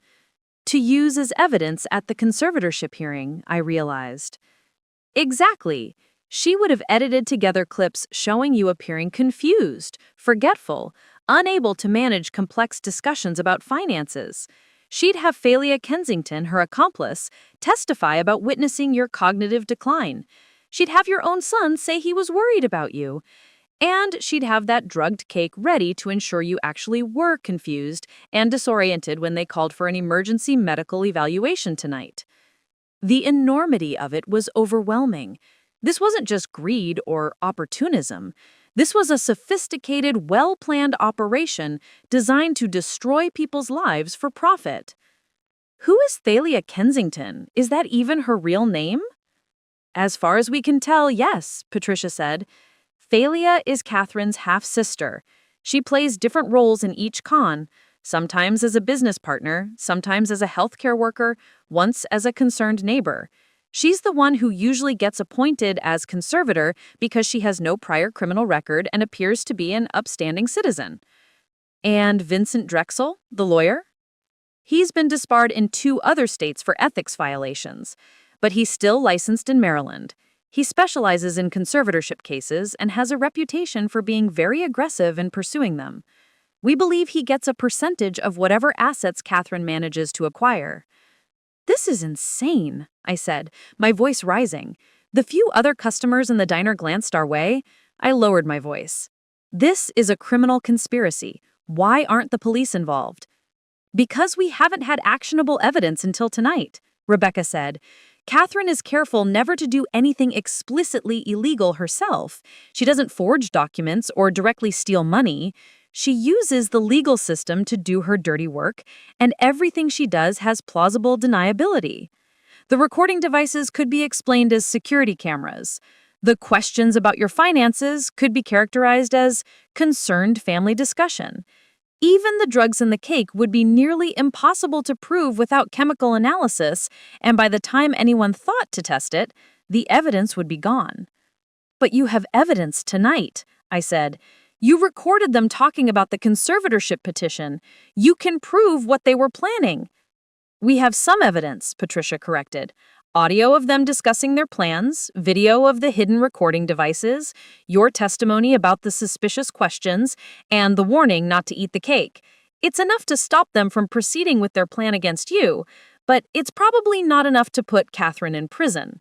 To use as evidence at the conservatorship hearing, I realized. Exactly. She would have edited together clips showing you appearing confused, forgetful, unable to manage complex discussions about finances. She'd have Thalia Kensington, her accomplice, testify about witnessing your cognitive decline. She'd have your own son say he was worried about you. And she'd have that drugged cake ready to ensure you actually were confused and disoriented when they called for an emergency medical evaluation tonight. The enormity of it was overwhelming. This wasn't just greed or opportunism. This was a sophisticated, well-planned operation designed to destroy people's lives for profit. Who is Thalia Kensington? Is that even her real name? As far as we can tell, yes, Patricia said. Thalia is Catherine's half-sister. She plays different roles in each con, sometimes as a business partner, sometimes as a healthcare worker, once as a concerned neighbor. She's the one who usually gets appointed as conservator because she has no prior criminal record and appears to be an upstanding citizen. And Vincent Drexel, the lawyer? He's been disbarred in 2 other states for ethics violations, but he's still licensed in Maryland. He specializes in conservatorship cases and has a reputation for being very aggressive in pursuing them. We believe he gets a percentage of whatever assets Catherine manages to acquire. This is insane, I said, my voice rising. The few other customers in the diner glanced our way. I lowered my voice. This is a criminal conspiracy. Why aren't the police involved? Because we haven't had actionable evidence until tonight, Rebecca said. Catherine is careful never to do anything explicitly illegal herself. She doesn't forge documents or directly steal money. She uses the legal system to do her dirty work, and everything she does has plausible deniability. The recording devices could be explained as security cameras. The questions about your finances could be characterized as concerned family discussion. Even the drugs in the cake would be nearly impossible to prove without chemical analysis, and by the time anyone thought to test it, the evidence would be gone. But you have evidence tonight, I said. You recorded them talking about the conservatorship petition. You can prove what they were planning. We have some evidence, Patricia corrected. Audio of them discussing their plans, video of the hidden recording devices, your testimony about the suspicious questions, and the warning not to eat the cake. It's enough to stop them from proceeding with their plan against you, but it's probably not enough to put Catherine in prison.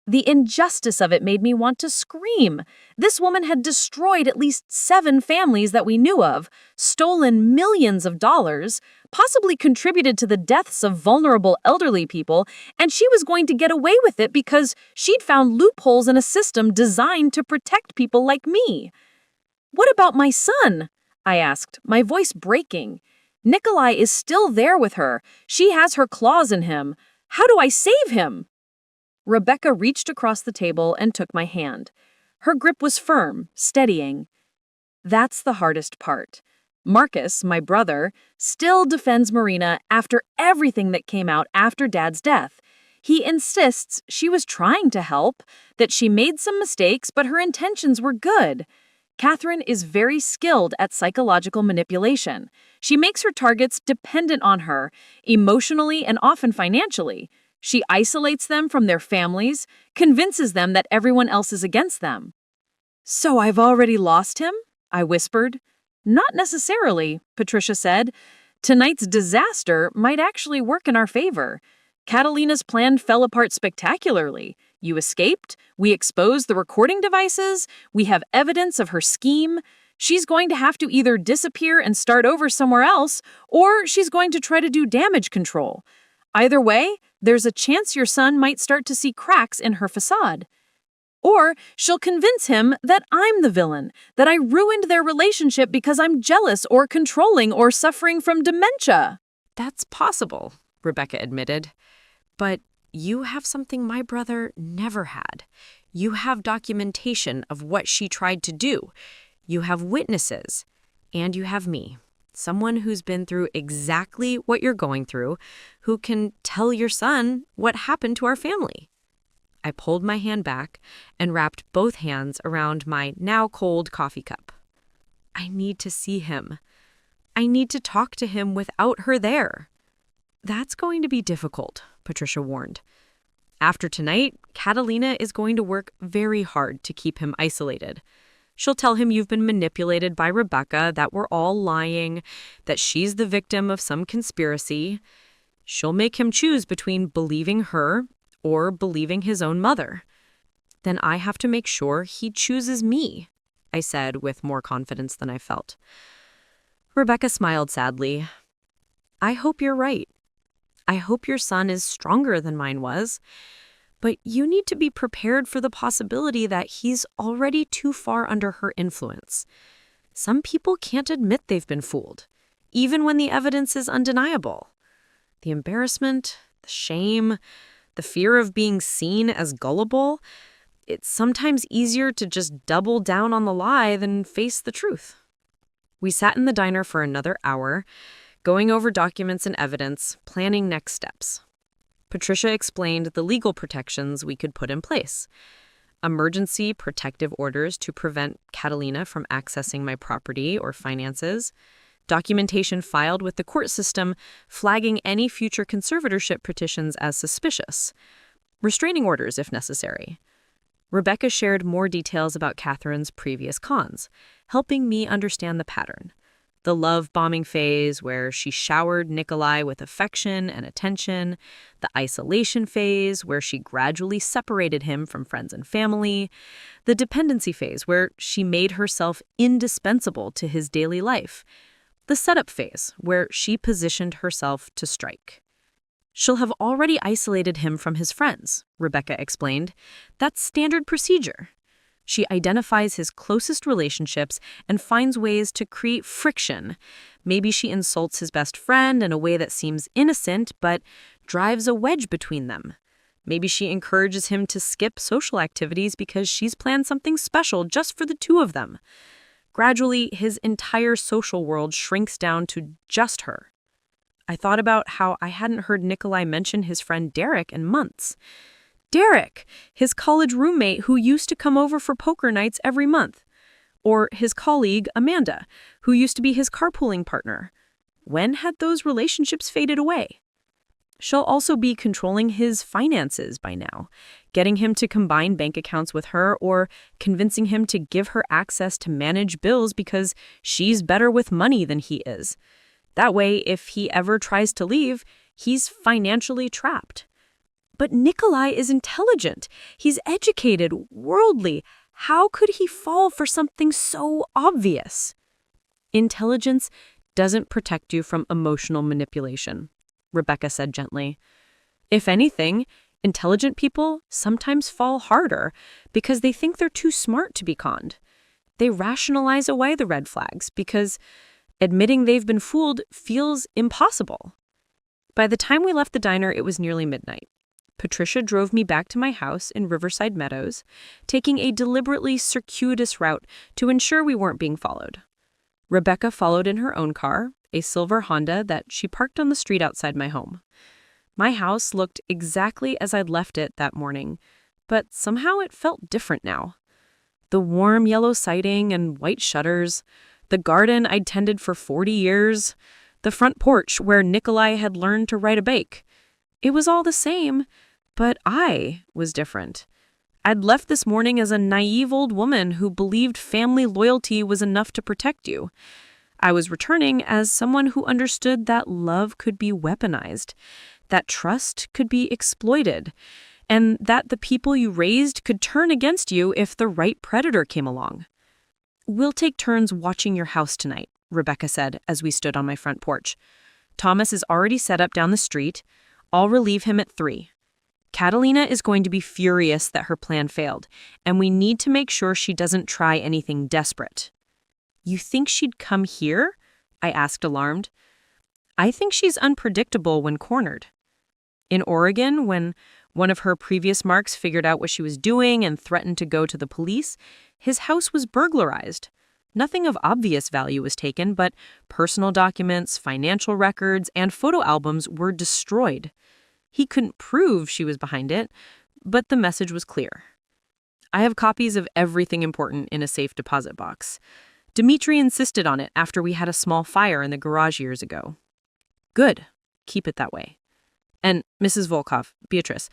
The injustice of it made me want to scream. This woman had destroyed at least 7 families that we knew of, stolen millions of dollars, possibly contributed to the deaths of vulnerable elderly people, and she was going to get away with it because she'd found loopholes in a system designed to protect people like me. What about my son? I asked, my voice breaking. Nikolai is still there with her. She has her claws in him. How do I save him? Rebecca reached across the table and took my hand. Her grip was firm, steadying. That's the hardest part. Marcus, my brother, still defends Marina after everything that came out after Dad's death. He insists she was trying to help, that she made some mistakes, but her intentions were good. Catherine is very skilled at psychological manipulation. She makes her targets dependent on her, emotionally and often financially. She isolates them from their families, convinces them that everyone else is against them. So I've already lost him? I whispered. Not necessarily, Patricia said. Tonight's disaster might actually work in our favor. Catalina's plan fell apart spectacularly. You escaped, we exposed the recording devices, we have evidence of her scheme. She's going to have to either disappear and start over somewhere else, or she's going to try to do damage control. Either way, there's a chance your son might start to see cracks in her facade. Or she'll convince him that I'm the villain, that I ruined their relationship because I'm jealous or controlling or suffering from dementia. That's possible, Rebecca admitted. But you have something my brother never had. You have documentation of what she tried to do. You have witnesses. And you have me, someone who's been through exactly what you're going through, who can tell your son what happened to our family. I pulled my hand back and wrapped both hands around my now cold coffee cup. I need to see him. I need to talk to him without her there. That's going to be difficult, Patricia warned. After tonight, Catalina is going to work very hard to keep him isolated. She'll tell him you've been manipulated by Rebecca, that we're all lying, that she's the victim of some conspiracy. She'll make him choose between believing her or believing his own mother. Then I have to make sure he chooses me, I said with more confidence than I felt. Rebecca smiled sadly. I hope you're right. I hope your son is stronger than mine was. But you need to be prepared for the possibility that he's already too far under her influence. Some people can't admit they've been fooled, even when the evidence is undeniable. The embarrassment, the shame, the fear of being seen as gullible, it's sometimes easier to just double down on the lie than face the truth. We sat in the diner for another hour, going over documents and evidence, planning next steps. Patricia explained the legal protections we could put in place. Emergency protective orders to prevent Catalina from accessing my property or finances. Documentation filed with the court system flagging any future conservatorship petitions as suspicious. Restraining orders if necessary. Rebecca shared more details about Catherine's previous cons, helping me understand the pattern. The love-bombing phase where she showered Nikolai with affection and attention, the isolation phase where she gradually separated him from friends and family, the dependency phase where she made herself indispensable to his daily life, the setup phase where she positioned herself to strike. She'll have already isolated him from his friends, Rebecca explained. That's standard procedure. She identifies his closest relationships and finds ways to create friction. Maybe she insults his best friend in a way that seems innocent but drives a wedge between them. Maybe she encourages him to skip social activities because she's planned something special just for the two of them. Gradually, his entire social world shrinks down to just her. I thought about how I hadn't heard Nikolai mention his friend Derek in months. Derek, his college roommate who used to come over for poker nights every month. Or his colleague, Amanda, who used to be his carpooling partner. When had those relationships faded away? She'll also be controlling his finances by now, getting him to combine bank accounts with her or convincing him to give her access to manage bills because she's better with money than he is. That way, if he ever tries to leave, he's financially trapped. But Nikolai is intelligent. He's educated, worldly. How could he fall for something so obvious? Intelligence doesn't protect you from emotional manipulation, Rebecca said gently. If anything, intelligent people sometimes fall harder because they think they're too smart to be conned. They rationalize away the red flags because admitting they've been fooled feels impossible. By the time we left the diner, it was nearly midnight. Patricia drove me back to my house in Riverside Meadows, taking a deliberately circuitous route to ensure we weren't being followed. Rebecca followed in her own car, a silver Honda that she parked on the street outside my home. My house looked exactly as I'd left it that morning, but somehow it felt different now. The warm yellow siding and white shutters, the garden I'd tended for 40 years, the front porch where Nikolai had learned to ride a bike. It was all the same, but I was different. I'd left this morning as a naive old woman who believed family loyalty was enough to protect you. I was returning as someone who understood that love could be weaponized, that trust could be exploited, and that the people you raised could turn against you if the right predator came along. We'll take turns watching your house tonight, Rebecca said as we stood on my front porch. Thomas is already set up down the street. I'll relieve him at 3. Catalina is going to be furious that her plan failed, and we need to make sure she doesn't try anything desperate. You think she'd come here? I asked, alarmed. I think she's unpredictable when cornered. In Oregon, when One of her previous marks figured out what she was doing and threatened to go to the police. His house was burglarized. Nothing of obvious value was taken, but personal documents, financial records, and photo albums were destroyed. He couldn't prove she was behind it, but the message was clear. I have copies of everything important in a safe deposit box. Dmitri insisted on it after we had a small fire in the garage years ago. Good. Keep it that way. And Mrs. Volkov, Beatrice,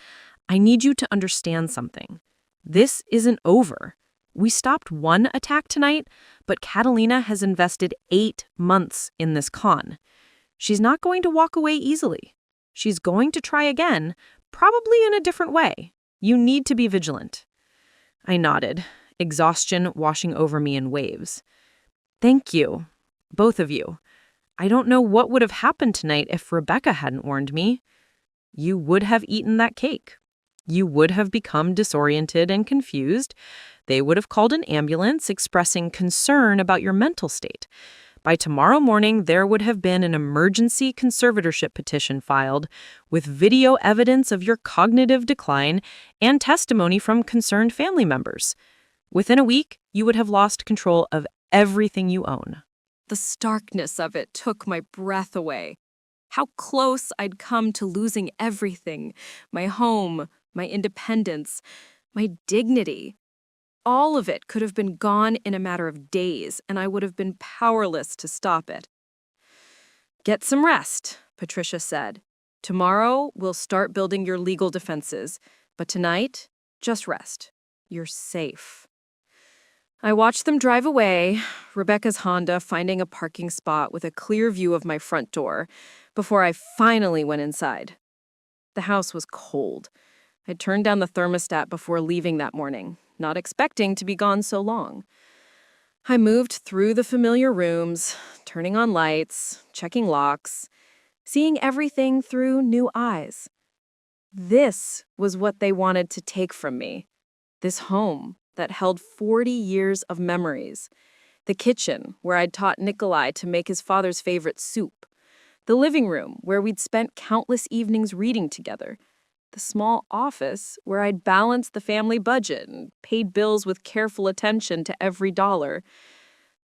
I need you to understand something. This isn't over. We stopped one attack tonight, but Catalina has invested 8 months in this con. She's not going to walk away easily. She's going to try again, probably in a different way. You need to be vigilant. I nodded, exhaustion washing over me in waves. Thank you, both of you. I don't know what would have happened tonight if Rebecca hadn't warned me. You would have eaten that cake. You would have become disoriented and confused. They would have called an ambulance expressing concern about your mental state. By tomorrow morning, there would have been an emergency conservatorship petition filed with video evidence of your cognitive decline and testimony from concerned family members. Within a week, you would have lost control of everything you own. The starkness of it took my breath away. How close I'd come to losing everything, my home, my independence, my dignity. All of it could have been gone in a matter of days, and I would have been powerless to stop it. Get some rest, Patricia said. Tomorrow, we'll start building your legal defenses, but tonight, just rest. You're safe. I watched them drive away, Rebecca's Honda finding a parking spot with a clear view of my front door, before I finally went inside. The house was cold. I turned down the thermostat before leaving that morning, not expecting to be gone so long. I moved through the familiar rooms, turning on lights, checking locks, seeing everything through new eyes. This was what they wanted to take from me. This home that held 40 years of memories. The kitchen, where I'd taught Nikolai to make his father's favorite soup. The living room, where we'd spent countless evenings reading together. The small office, where I'd balanced the family budget and paid bills with careful attention to every dollar.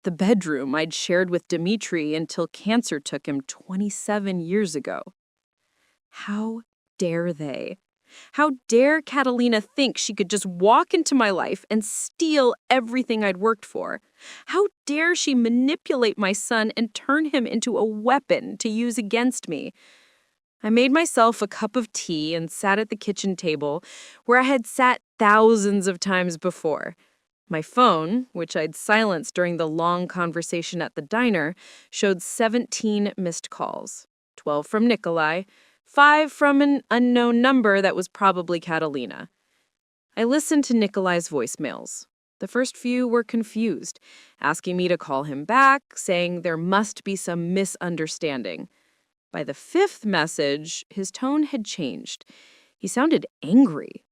The bedroom I'd shared with Dmitri until cancer took him 27 years ago. How dare they? How dare Catalina think she could just walk into my life and steal everything I'd worked for? How dare she manipulate my son and turn him into a weapon to use against me? I made myself a cup of tea and sat at the kitchen table where I had sat thousands of times before. My phone, which I'd silenced during the long conversation at the diner, showed 17 missed calls, 12 from Nikolai, 5 from an unknown number that was probably Catalina. I listened to Nikolai's voicemails. The first few were confused, asking me to call him back, saying there must be some misunderstanding. By the 5th message, his tone had changed. He sounded angry.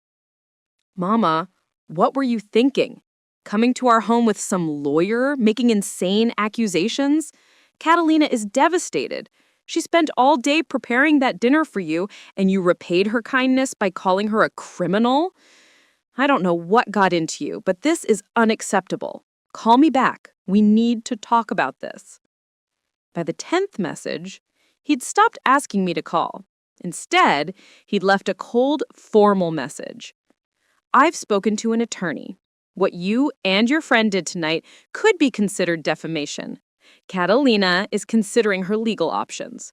Mama, what were you thinking? Coming to our home with some lawyer, making insane accusations? Catalina is devastated. She spent all day preparing that dinner for you, and you repaid her kindness by calling her a criminal? I don't know what got into you, but this is unacceptable. Call me back. We need to talk about this. By the 10th message, he'd stopped asking me to call. Instead, he'd left a cold, formal message. I've spoken to an attorney. What you and your friend did tonight could be considered defamation. Catalina is considering her legal options.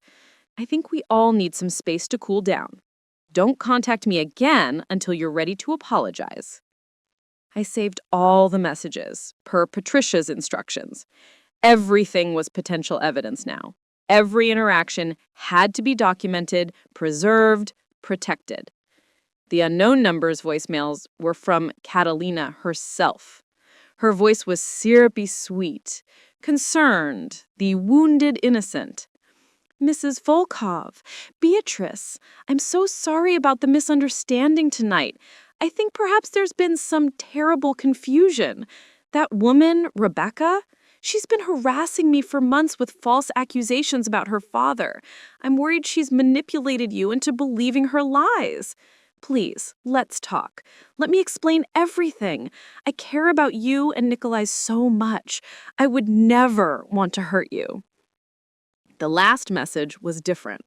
I think we all need some space to cool down. Don't contact me again until you're ready to apologize. I saved all the messages, per Patricia's instructions. Everything was potential evidence now. Every interaction had to be documented, preserved, protected. The unknown number's voicemails were from Catalina herself. Her voice was syrupy sweet, concerned, the wounded innocent. Mrs. Volkov, Beatrice, I'm so sorry about the misunderstanding tonight. I think perhaps there's been some terrible confusion. That woman, Rebecca, she's been harassing me for months with false accusations about her father. I'm worried she's manipulated you into believing her lies. Please, let's talk. Let me explain everything. I care about you and Nikolai so much. I would never want to hurt you." The last message was different.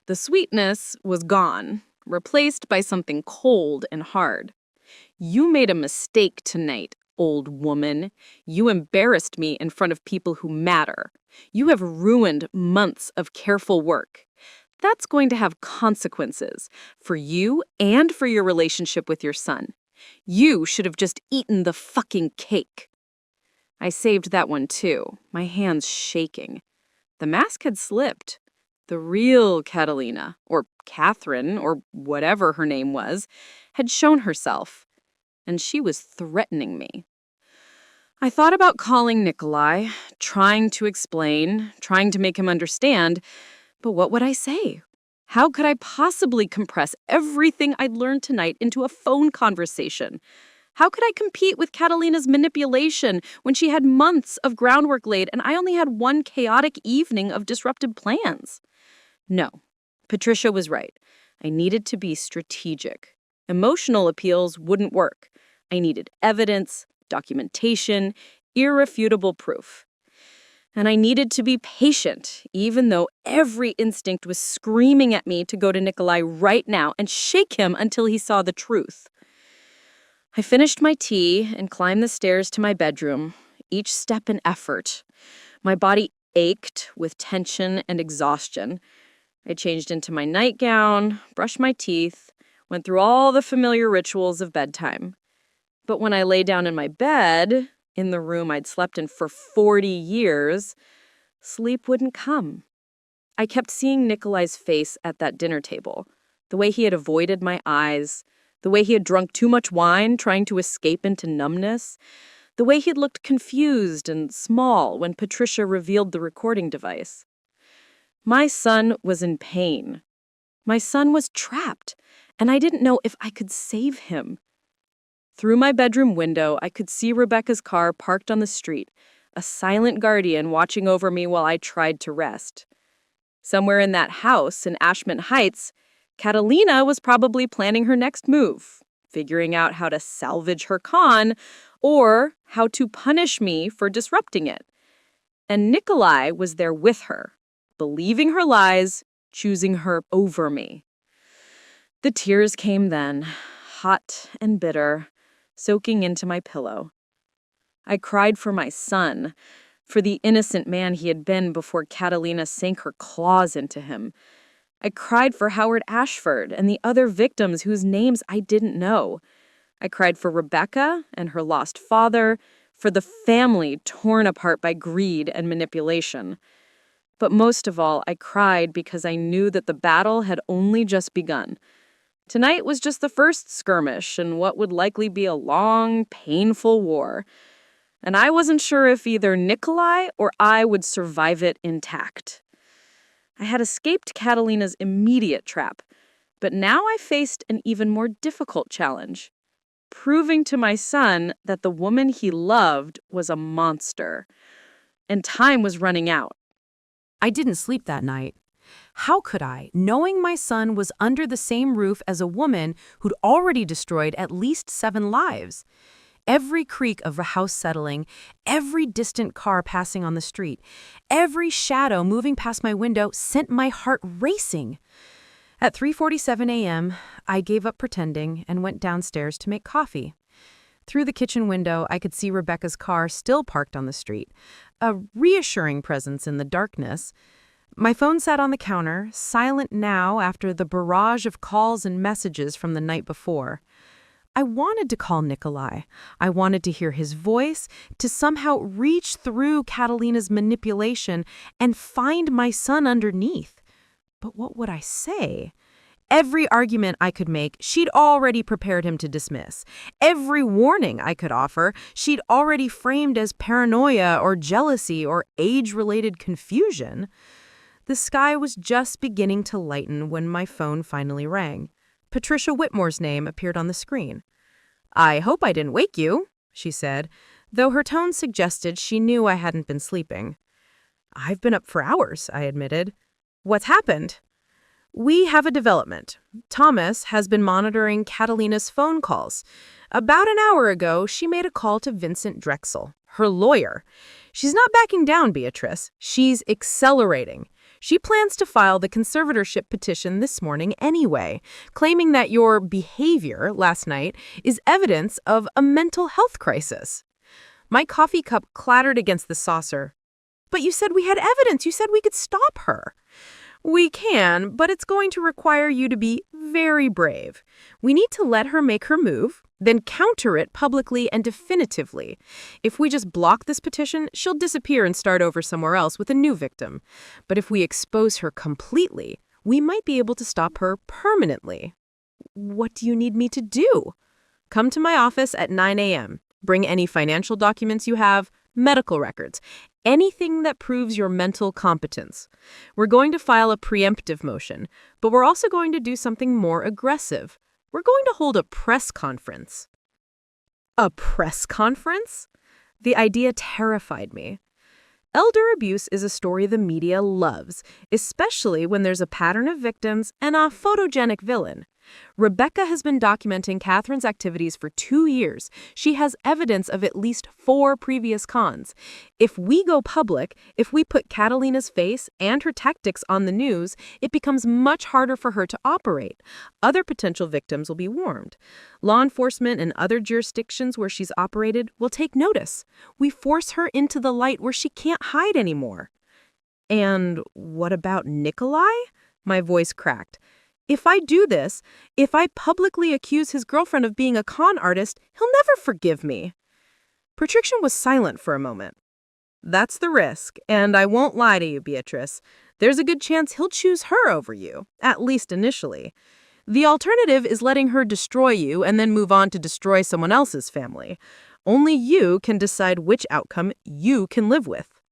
The sweetness was gone, replaced by something cold and hard. "You made a mistake tonight, old woman. You embarrassed me in front of people who matter. You have ruined months of careful work. That's going to have consequences for you and for your relationship with your son. You should have just eaten the fucking cake." I saved that one too, my hands shaking. The mask had slipped. The real Catalina, or Catherine, or whatever her name was, had shown herself, and she was threatening me. I thought about calling Nikolai, trying to explain, trying to make him understand, but what would I say? How could I possibly compress everything I'd learned tonight into a phone conversation? How could I compete with Catalina's manipulation when she had months of groundwork laid and I only had one chaotic evening of disrupted plans? No, Patricia was right. I needed to be strategic. Emotional appeals wouldn't work. I needed evidence, documentation, irrefutable proof. And I needed to be patient, even though every instinct was screaming at me to go to Nikolai right now and shake him until he saw the truth. I finished my tea and climbed the stairs to my bedroom, each step an effort. My body ached with tension and exhaustion. I changed into my nightgown, brushed my teeth, went through all the familiar rituals of bedtime. But when I lay down in my bed, in the room I'd slept in for 40 years, sleep wouldn't come. I kept seeing Nikolai's face at that dinner table, the way he had avoided my eyes, the way he had drunk too much wine trying to escape into numbness, the way he had looked confused and small when Patricia revealed the recording device. My son was in pain. My son was trapped, and I didn't know if I could save him. Through my bedroom window, I could see Rebecca's car parked on the street, a silent guardian watching over me while I tried to rest. Somewhere in that house in Ashman Heights, Catalina was probably planning her next move, figuring out how to salvage her con or how to punish me for disrupting it. And Nikolai was there with her, believing her lies, choosing her over me. The tears came then, hot and bitter, soaking into my pillow. I cried for my son, for the innocent man he had been before Catalina sank her claws into him. I cried for Howard Ashford and the other victims whose names I didn't know. I cried for Rebecca and her lost father, for the family torn apart by greed and manipulation. But most of all, I cried because I knew that the battle had only just begun. Tonight was just the first skirmish in what would likely be a long, painful war. And I wasn't sure if either Nikolai or I would survive it intact. I had escaped Catalina's immediate trap, but now I faced an even more difficult challenge, proving to my son that the woman he loved was a monster. And time was running out. I didn't sleep that night. How could I, knowing my son was under the same roof as a woman who'd already destroyed at least 7 lives? Every creak of a house settling, every distant car passing on the street, every shadow moving past my window sent my heart racing. At 3:47 a.m., I gave up pretending and went downstairs to make coffee. Through the kitchen window, I could see Rebecca's car still parked on the street, a reassuring presence in the darkness. My phone sat on the counter, silent now after the barrage of calls and messages from the night before. I wanted to call Nikolai. I wanted to hear his voice, to somehow reach through Catalina's manipulation and find my son underneath. But what would I say? Every argument I could make, she'd already prepared him to dismiss. Every warning I could offer, she'd already framed as paranoia or jealousy or age-related confusion. The sky was just beginning to lighten when my phone finally rang. Patricia Whitmore's name appeared on the screen. "I hope I didn't wake you," she said, though her tone suggested she knew I hadn't been sleeping. "I've been up for hours," I admitted. "What's happened?" We have a development. Thomas has been monitoring Catalina's phone calls. About an hour ago, she made a call to Vincent Drexel, her lawyer. She's not backing down, Beatrice. She's accelerating. She plans to file the conservatorship petition this morning anyway, claiming that your behavior last night is evidence of a mental health crisis. My coffee cup clattered against the saucer. But you said we had evidence. You said we could stop her. We can, but it's going to require you to be very brave. We need to let her make her move, then counter it publicly and definitively. If we just block this petition, she'll disappear and start over somewhere else with a new victim. But if we expose her completely, we might be able to stop her permanently. What do you need me to do? Come to my office at 9 a.m. Bring any financial documents you have, medical records, anything that proves your mental competence. We're going to file a preemptive motion, but we're also going to do something more aggressive. We're going to hold a press conference. A press conference? The idea terrified me. Elder abuse is a story the media loves, especially when there's a pattern of victims and a photogenic villain. Rebecca has been documenting Catherine's activities for 2 years. She has evidence of at least 4 previous cons. If we go public, if we put Catalina's face and her tactics on the news, it becomes much harder for her to operate. Other potential victims will be warned. Law enforcement and other jurisdictions where she's operated will take notice. We force her into the light where she can't hide anymore. And what about Nikolai? My voice cracked. If I do this, if I publicly accuse his girlfriend of being a con artist, he'll never forgive me. Patricia was silent for a moment. That's the risk, and I won't lie to you, Beatrice. There's a good chance he'll choose her over you, at least initially. The alternative is letting her destroy you and then move on to destroy someone else's family. Only you can decide which outcome you can live with.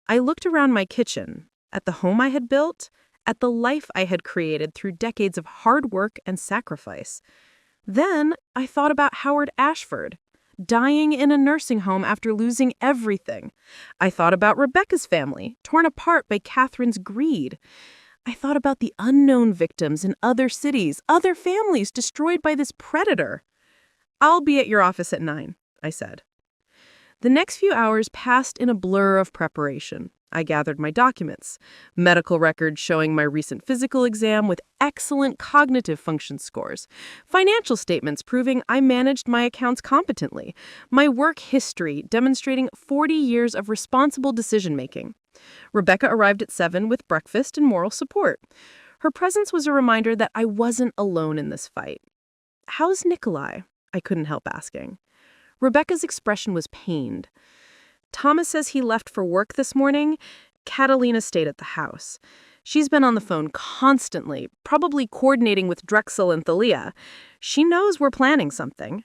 I looked around my kitchen, at the home I had built, at the life I had created through decades of hard work and sacrifice. Then I thought about Howard Ashford, dying in a nursing home after losing everything. I thought about Rebecca's family, torn apart by Catherine's greed. I thought about the unknown victims in other cities, other families destroyed by this predator. I'll be at your office at 9, I said. The next few hours passed in a blur of preparation. I gathered my documents, medical records showing my recent physical exam with excellent cognitive function scores, financial statements proving I managed my accounts competently, my work history demonstrating 40 years of responsible decision-making. Rebecca arrived at 7 with breakfast and moral support. Her presence was a reminder that I wasn't alone in this fight. "How's Nikolai?" I couldn't help asking. Rebecca's expression was pained. "Thomas says he left for work this morning. Catalina stayed at the house. She's been on the phone constantly, probably coordinating with Drexel and Thalia. She knows we're planning something."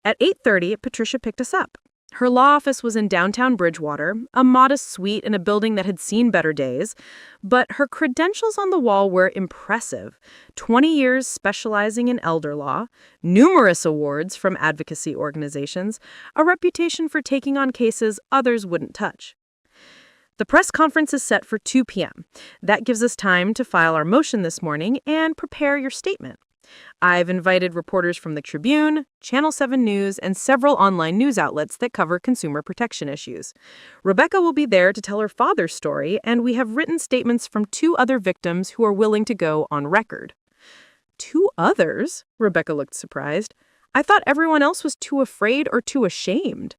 At 8:30, Patricia picked us up. Her law office was in downtown Bridgewater, a modest suite in a building that had seen better days, but her credentials on the wall were impressive. 20 years specializing in elder law, numerous awards from advocacy organizations, a reputation for taking on cases others wouldn't touch. The press conference is set for 2 p.m. That gives us time to file our motion this morning and prepare your statement. I've invited reporters from the Tribune, Channel 7 News, and several online news outlets that cover consumer protection issues. Rebecca will be there to tell her father's story, and we have written statements from 2 other victims who are willing to go on record. 2 others? Rebecca looked surprised. I thought everyone else was too afraid or too ashamed.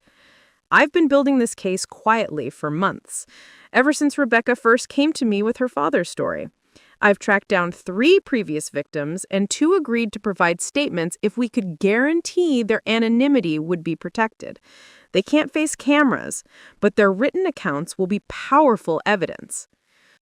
I've been building this case quietly for months, ever since Rebecca first came to me with her father's story. I've tracked down 3 previous victims, and 2 agreed to provide statements if we could guarantee their anonymity would be protected. They can't face cameras, but their written accounts will be powerful evidence.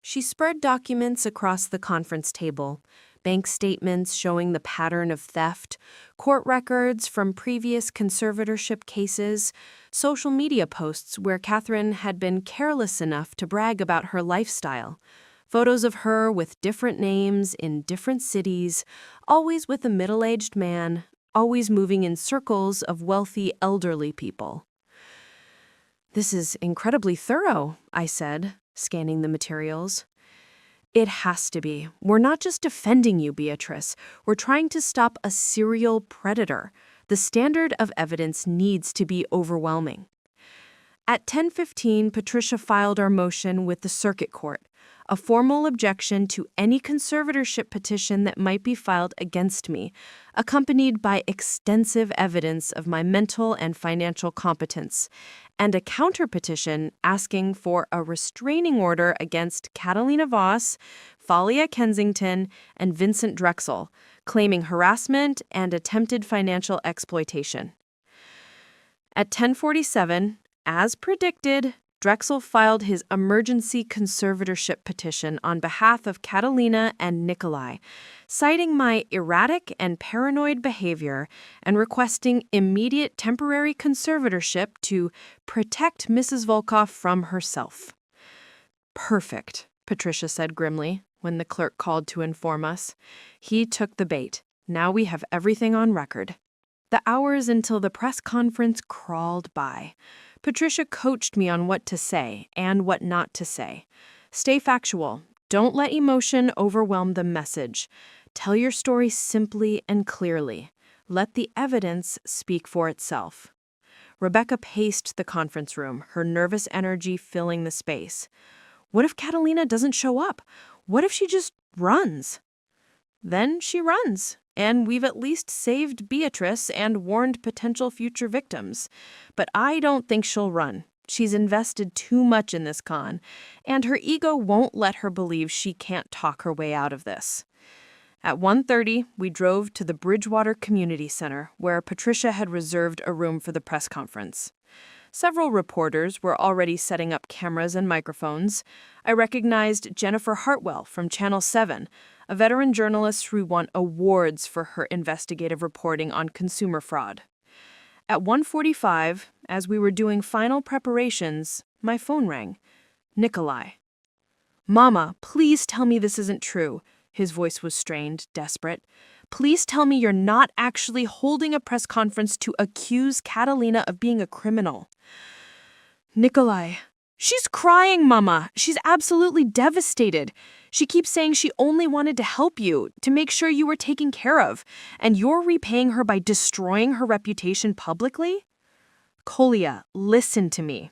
She spread documents across the conference table, bank statements showing the pattern of theft, court records from previous conservatorship cases, social media posts where Catherine had been careless enough to brag about her lifestyle. Photos of her with different names in different cities, always with a middle-aged man, always moving in circles of wealthy elderly people. "This is incredibly thorough," I said, scanning the materials. It has to be. We're not just defending you, Beatrice. We're trying to stop a serial predator. The standard of evidence needs to be overwhelming. At 10:15, Patricia filed our motion with the Circuit Court, a formal objection to any conservatorship petition that might be filed against me, accompanied by extensive evidence of my mental and financial competence, and a counterpetition asking for a restraining order against Catalina Voss, Falia Kensington, and Vincent Drexel, claiming harassment and attempted financial exploitation. At 10:47, as predicted, Drexel filed his emergency conservatorship petition on behalf of Catalina and Nikolai, citing my erratic and paranoid behavior and requesting immediate temporary conservatorship to protect Mrs. Volkov from herself. Perfect, Patricia said grimly when the clerk called to inform us. He took the bait. Now we have everything on record. The hours until the press conference crawled by. Patricia coached me on what to say and what not to say. Stay factual. Don't let emotion overwhelm the message. Tell your story simply and clearly. Let the evidence speak for itself. Rebecca paced the conference room, her nervous energy filling the space. What if Catalina doesn't show up? What if she just runs? Then she runs, and we've at least saved Beatrice and warned potential future victims. But I don't think she'll run. She's invested too much in this con, and her ego won't let her believe she can't talk her way out of this. At 1:30, we drove to the Bridgewater Community Center, where Patricia had reserved a room for the press conference. Several reporters were already setting up cameras and microphones. I recognized Jennifer Hartwell from Channel 7, a veteran journalist who won awards for her investigative reporting on consumer fraud. At 1:45, as we were doing final preparations, my phone rang. Nikolai. "Mama, please tell me this isn't true." His voice was strained, desperate. "Please tell me you're not actually holding a press conference to accuse Catalina of being a criminal." "Nikolai." "She's crying, Mama. She's absolutely devastated. She keeps saying she only wanted to help you, to make sure you were taken care of, and you're repaying her by destroying her reputation publicly?" "Kolya, listen to me."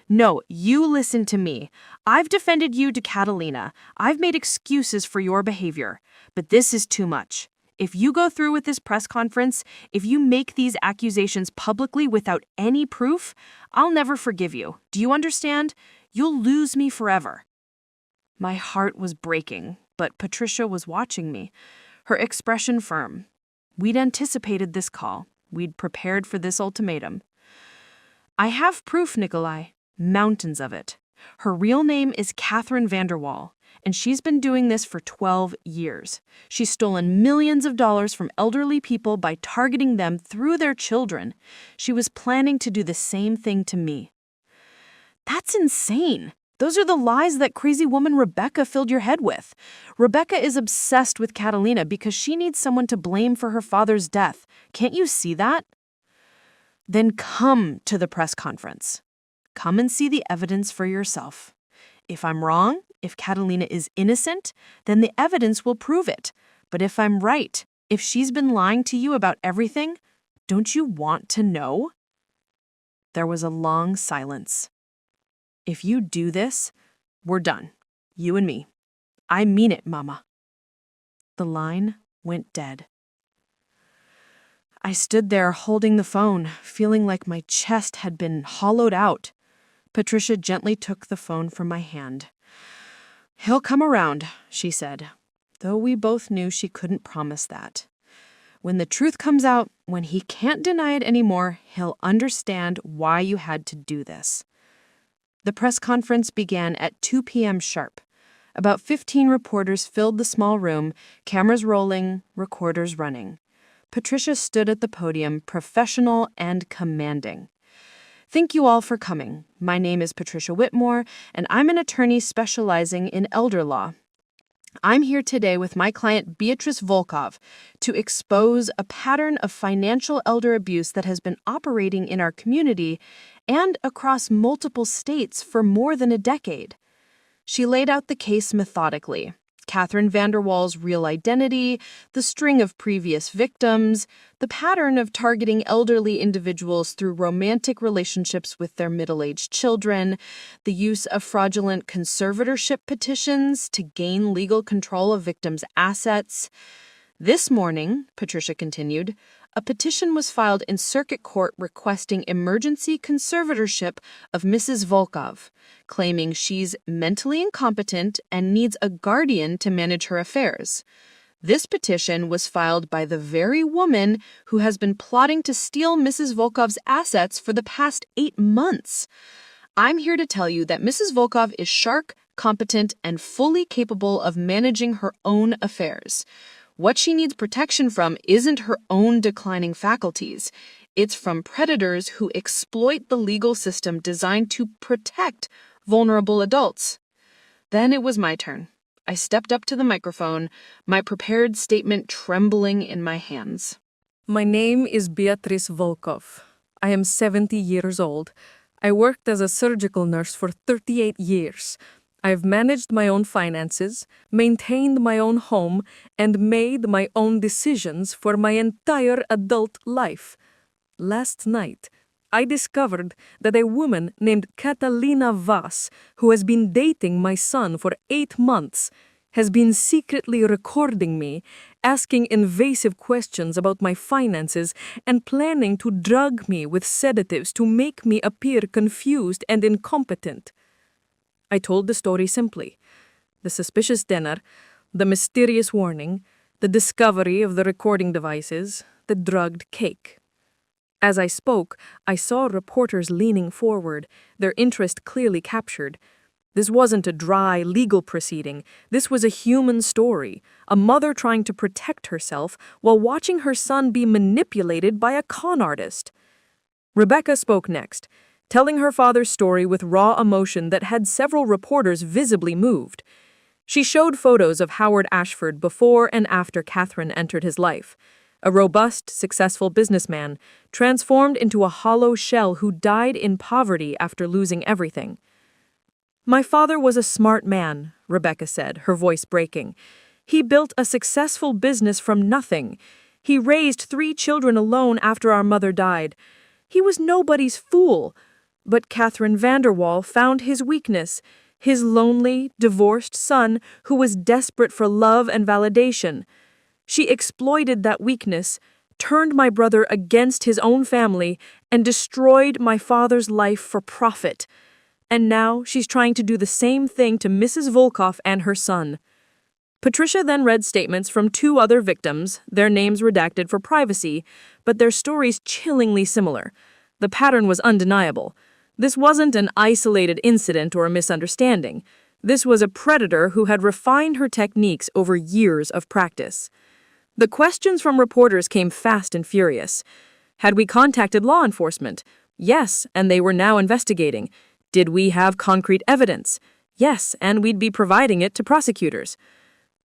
"No, you listen to me. I've defended you to Catalina. I've made excuses for your behavior. But this is too much. If you go through with this press conference, if you make these accusations publicly without any proof, I'll never forgive you. Do you understand? You'll lose me forever." My heart was breaking, but Patricia was watching me, her expression firm. We'd anticipated this call. We'd prepared for this ultimatum. "I have proof, Nikolai. Mountains of it. Her real name is Catherine Vanderwall, and she's been doing this for 12 years. She's stolen millions of dollars from elderly people by targeting them through their children. She was planning to do the same thing to me." "That's insane. Those are the lies that crazy woman Rebecca filled your head with. Rebecca is obsessed with Catalina because she needs someone to blame for her father's death. Can't you see that?" "Then come to the press conference. Come and see the evidence for yourself. If I'm wrong, if Catalina is innocent, then the evidence will prove it. But if I'm right, if she's been lying to you about everything, don't you want to know?" There was a long silence. "If you do this, we're done. You and me. I mean it, Mama." The line went dead. I stood there holding the phone, feeling like my chest had been hollowed out. Patricia gently took the phone from my hand. "He'll come around," she said, though we both knew she couldn't promise that. "When the truth comes out, when he can't deny it anymore, he'll understand why you had to do this." The press conference began at 2 p.m. sharp. About 15 reporters filled the small room, cameras rolling, recorders running. Patricia stood at the podium, professional and commanding. "Thank you all for coming. My name is Patricia Whitmore, and I'm an attorney specializing in elder law. I'm here today with my client Beatrice Volkov to expose a pattern of financial elder abuse that has been operating in our community and across multiple states for more than a decade." She laid out the case methodically, Catherine Vanderwall's real identity, the string of previous victims, the pattern of targeting elderly individuals through romantic relationships with their middle-aged children, the use of fraudulent conservatorship petitions to gain legal control of victims' assets. This morning, Patricia continued, a petition was filed in circuit court requesting emergency conservatorship of Mrs. Volkov, claiming she's mentally incompetent and needs a guardian to manage her affairs. This petition was filed by the very woman who has been plotting to steal Mrs. Volkov's assets for the past 8 months. I'm here to tell you that Mrs. Volkov is sharp, competent, and fully capable of managing her own affairs. What she needs protection from isn't her own declining faculties. It's from predators who exploit the legal system designed to protect vulnerable adults. Then it was my turn. I stepped up to the microphone, my prepared statement trembling in my hands. My name is Beatrice Volkov. I am 70 years old. I worked as a surgical nurse for 38 years. I've managed my own finances, maintained my own home, and made my own decisions for my entire adult life. Last night, I discovered that a woman named Catalina Vaz, who has been dating my son for 8 months, has been secretly recording me, asking invasive questions about my finances, and planning to drug me with sedatives to make me appear confused and incompetent. I told the story simply. The suspicious dinner, the mysterious warning, the discovery of the recording devices, the drugged cake. As I spoke, I saw reporters leaning forward, their interest clearly captured. This wasn't a dry legal proceeding. This was a human story, a mother trying to protect herself while watching her son be manipulated by a con artist. Rebecca spoke next, telling her father's story with raw emotion that had several reporters visibly moved. She showed photos of Howard Ashford before and after Catherine entered his life, a robust, successful businessman, transformed into a hollow shell who died in poverty after losing everything. My father was a smart man, Rebecca said, her voice breaking. He built a successful business from nothing. He raised 3 children alone after our mother died. He was nobody's fool. But Catherine Vanderwall found his weakness, his lonely, divorced son who was desperate for love and validation. She exploited that weakness, turned my brother against his own family, and destroyed my father's life for profit. And now she's trying to do the same thing to Mrs. Volkov and her son. Patricia then read statements from 2 other victims, their names redacted for privacy, but their stories chillingly similar. The pattern was undeniable. This wasn't an isolated incident or a misunderstanding. This was a predator who had refined her techniques over years of practice. The questions from reporters came fast and furious. Had we contacted law enforcement? Yes, and they were now investigating. Did we have concrete evidence? Yes, and we'd be providing it to prosecutors.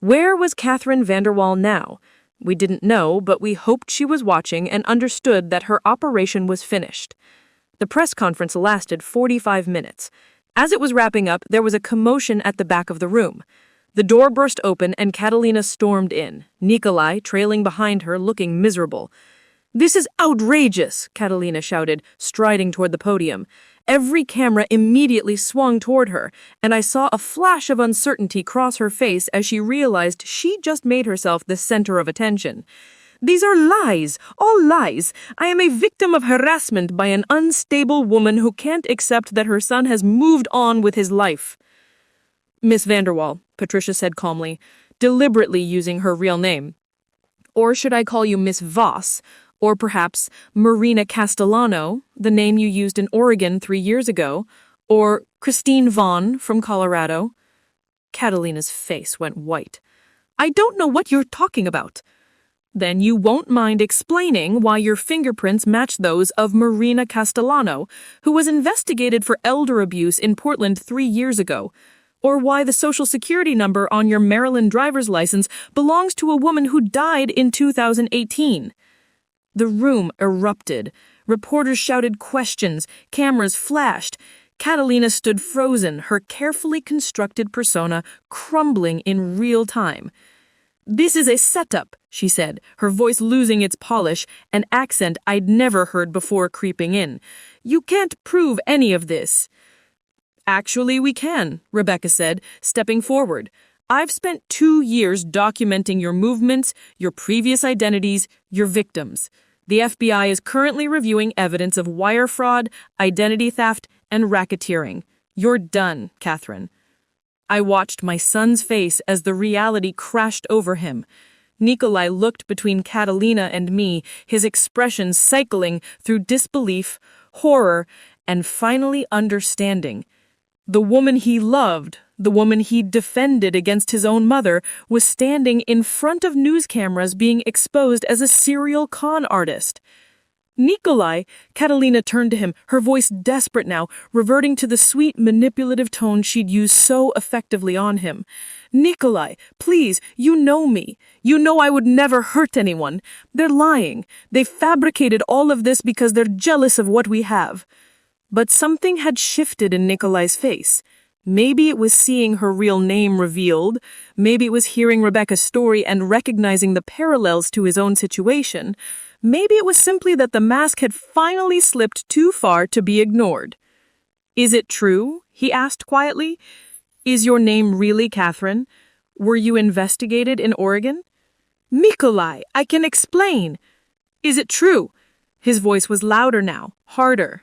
Where was Catherine Vanderwall now? We didn't know, but we hoped she was watching and understood that her operation was finished. The press conference lasted 45 minutes. As it was wrapping up, there was a commotion at the back of the room. The door burst open and Catalina stormed in, Nikolai trailing behind her, looking miserable. "This is outrageous," Catalina shouted, striding toward the podium. Every camera immediately swung toward her, and I saw a flash of uncertainty cross her face as she realized she just made herself the center of attention. "These are lies, all lies. I am a victim of harassment by an unstable woman who can't accept that her son has moved on with his life." "Miss Vanderwall," Patricia said calmly, deliberately using her real name. "Or should I call you Miss Voss? Or perhaps Marina Castellano, the name you used in Oregon 3 years ago? Or Christine Vaughn from Colorado?" Catalina's face went white. "I don't know what you're talking about." "Then you won't mind explaining why your fingerprints match those of Marina Castellano, who was investigated for elder abuse in Portland 3 years ago. Or why the Social Security number on your Maryland driver's license belongs to a woman who died in 2018. The room erupted. Reporters shouted questions. Cameras flashed. Catalina stood frozen, her carefully constructed persona crumbling in real time. "This is a setup," she said, her voice losing its polish, an accent I'd never heard before creeping in. "You can't prove any of this." "Actually, we can," Rebecca said, stepping forward. "I've spent 2 years documenting your movements, your previous identities, your victims. The FBI is currently reviewing evidence of wire fraud, identity theft, and racketeering. You're done, Catherine." I watched my son's face as the reality crashed over him. Nikolai looked between Catalina and me, his expression cycling through disbelief, horror, and finally understanding. The woman he loved, the woman he defended against his own mother, was standing in front of news cameras being exposed as a serial con artist. "Nikolai," Catalina turned to him, her voice desperate now, reverting to the sweet, manipulative tone she'd used so effectively on him. "Nikolai, please, you know me. You know I would never hurt anyone. They're lying. They fabricated all of this because they're jealous of what we have." But something had shifted in Nikolai's face. Maybe it was seeing her real name revealed. Maybe it was hearing Rebecca's story and recognizing the parallels to his own situation. Maybe it was simply that the mask had finally slipped too far to be ignored. "Is it true?" he asked quietly. "Is your name really Catherine? Were you investigated in Oregon?" "Nikolai, I can explain." "Is it true?" His voice was louder now, harder.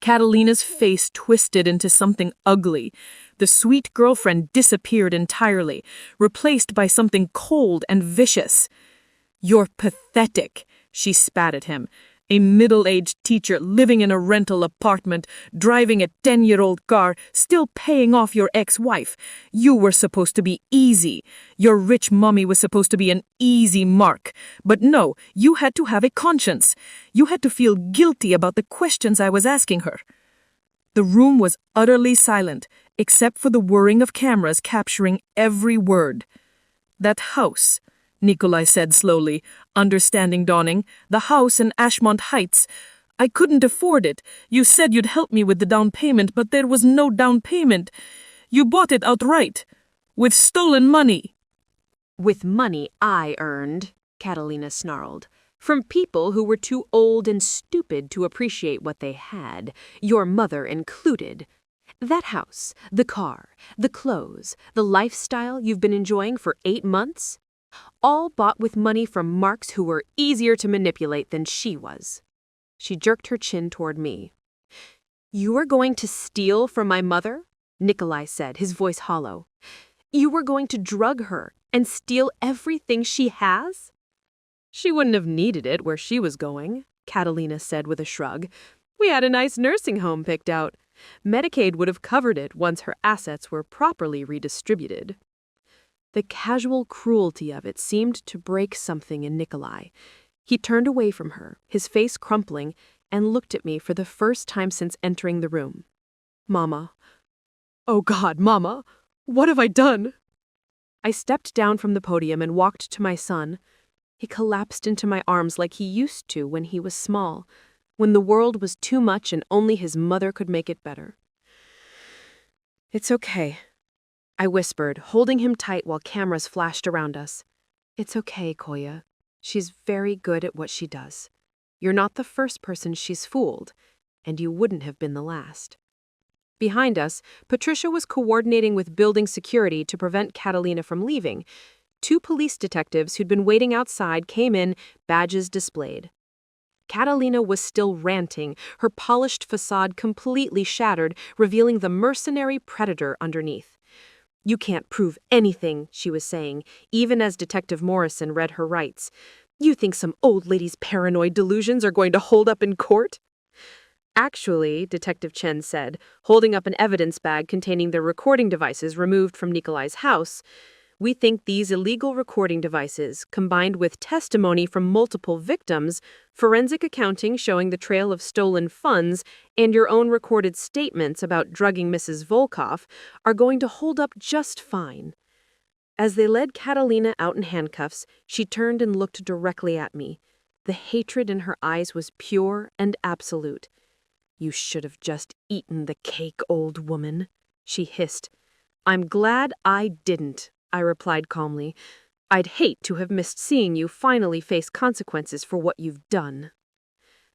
Catalina's face twisted into something ugly. The sweet girlfriend disappeared entirely, replaced by something cold and vicious. "You're pathetic," she spat at him. "A middle-aged teacher living in a rental apartment, driving a 10-year-old car, still paying off your ex-wife. You were supposed to be easy. Your rich mommy was supposed to be an easy mark. But no, you had to have a conscience. You had to feel guilty about the questions I was asking her." The room was utterly silent, except for the whirring of cameras capturing every word. "That house," Nikolai said slowly, understanding dawning. "The house in Ashmont Heights. I couldn't afford it. You said you'd help me with the down payment, but there was no down payment. You bought it outright. With stolen money." "With money I earned," Catalina snarled. "From people who were too old and stupid to appreciate what they had, your mother included. That house, the car, the clothes, the lifestyle you've been enjoying for 8 months? All bought with money from marks who were easier to manipulate than she was." She jerked her chin toward me. "You were going to steal from my mother?" Nikolai said, his voice hollow. "You were going to drug her and steal everything she has?" "She wouldn't have needed it where she was going," Catalina said with a shrug. "We had a nice nursing home picked out. Medicaid would have covered it once her assets were properly redistributed." The casual cruelty of it seemed to break something in Nikolai. He turned away from her, his face crumpling, and looked at me for the first time since entering the room. "Mama. Oh God, Mama, what have I done?" I stepped down from the podium and walked to my son. He collapsed into my arms like he used to when he was small, when the world was too much and only his mother could make it better. "It's okay," I whispered, holding him tight while cameras flashed around us. "It's okay, Koya. She's very good at what she does. You're not the first person she's fooled, and you wouldn't have been the last." Behind us, Patricia was coordinating with building security to prevent Catalina from leaving. 2 police detectives who'd been waiting outside came in, badges displayed. Catalina was still ranting, her polished facade completely shattered, revealing the mercenary predator underneath. "You can't prove anything," she was saying, even as Detective Morrison read her rights. "You think some old lady's paranoid delusions are going to hold up in court?" "Actually," Detective Chen said, holding up an evidence bag containing the recording devices removed from Nikolai's house, "we think these illegal recording devices, combined with testimony from multiple victims, forensic accounting showing the trail of stolen funds, and your own recorded statements about drugging Mrs. Volkov, are going to hold up just fine." As they led Catalina out in handcuffs, she turned and looked directly at me. The hatred in her eyes was pure and absolute. "You should have just eaten the cake, old woman," she hissed. "I'm glad I didn't," I replied calmly. "I'd hate to have missed seeing you finally face consequences for what you've done."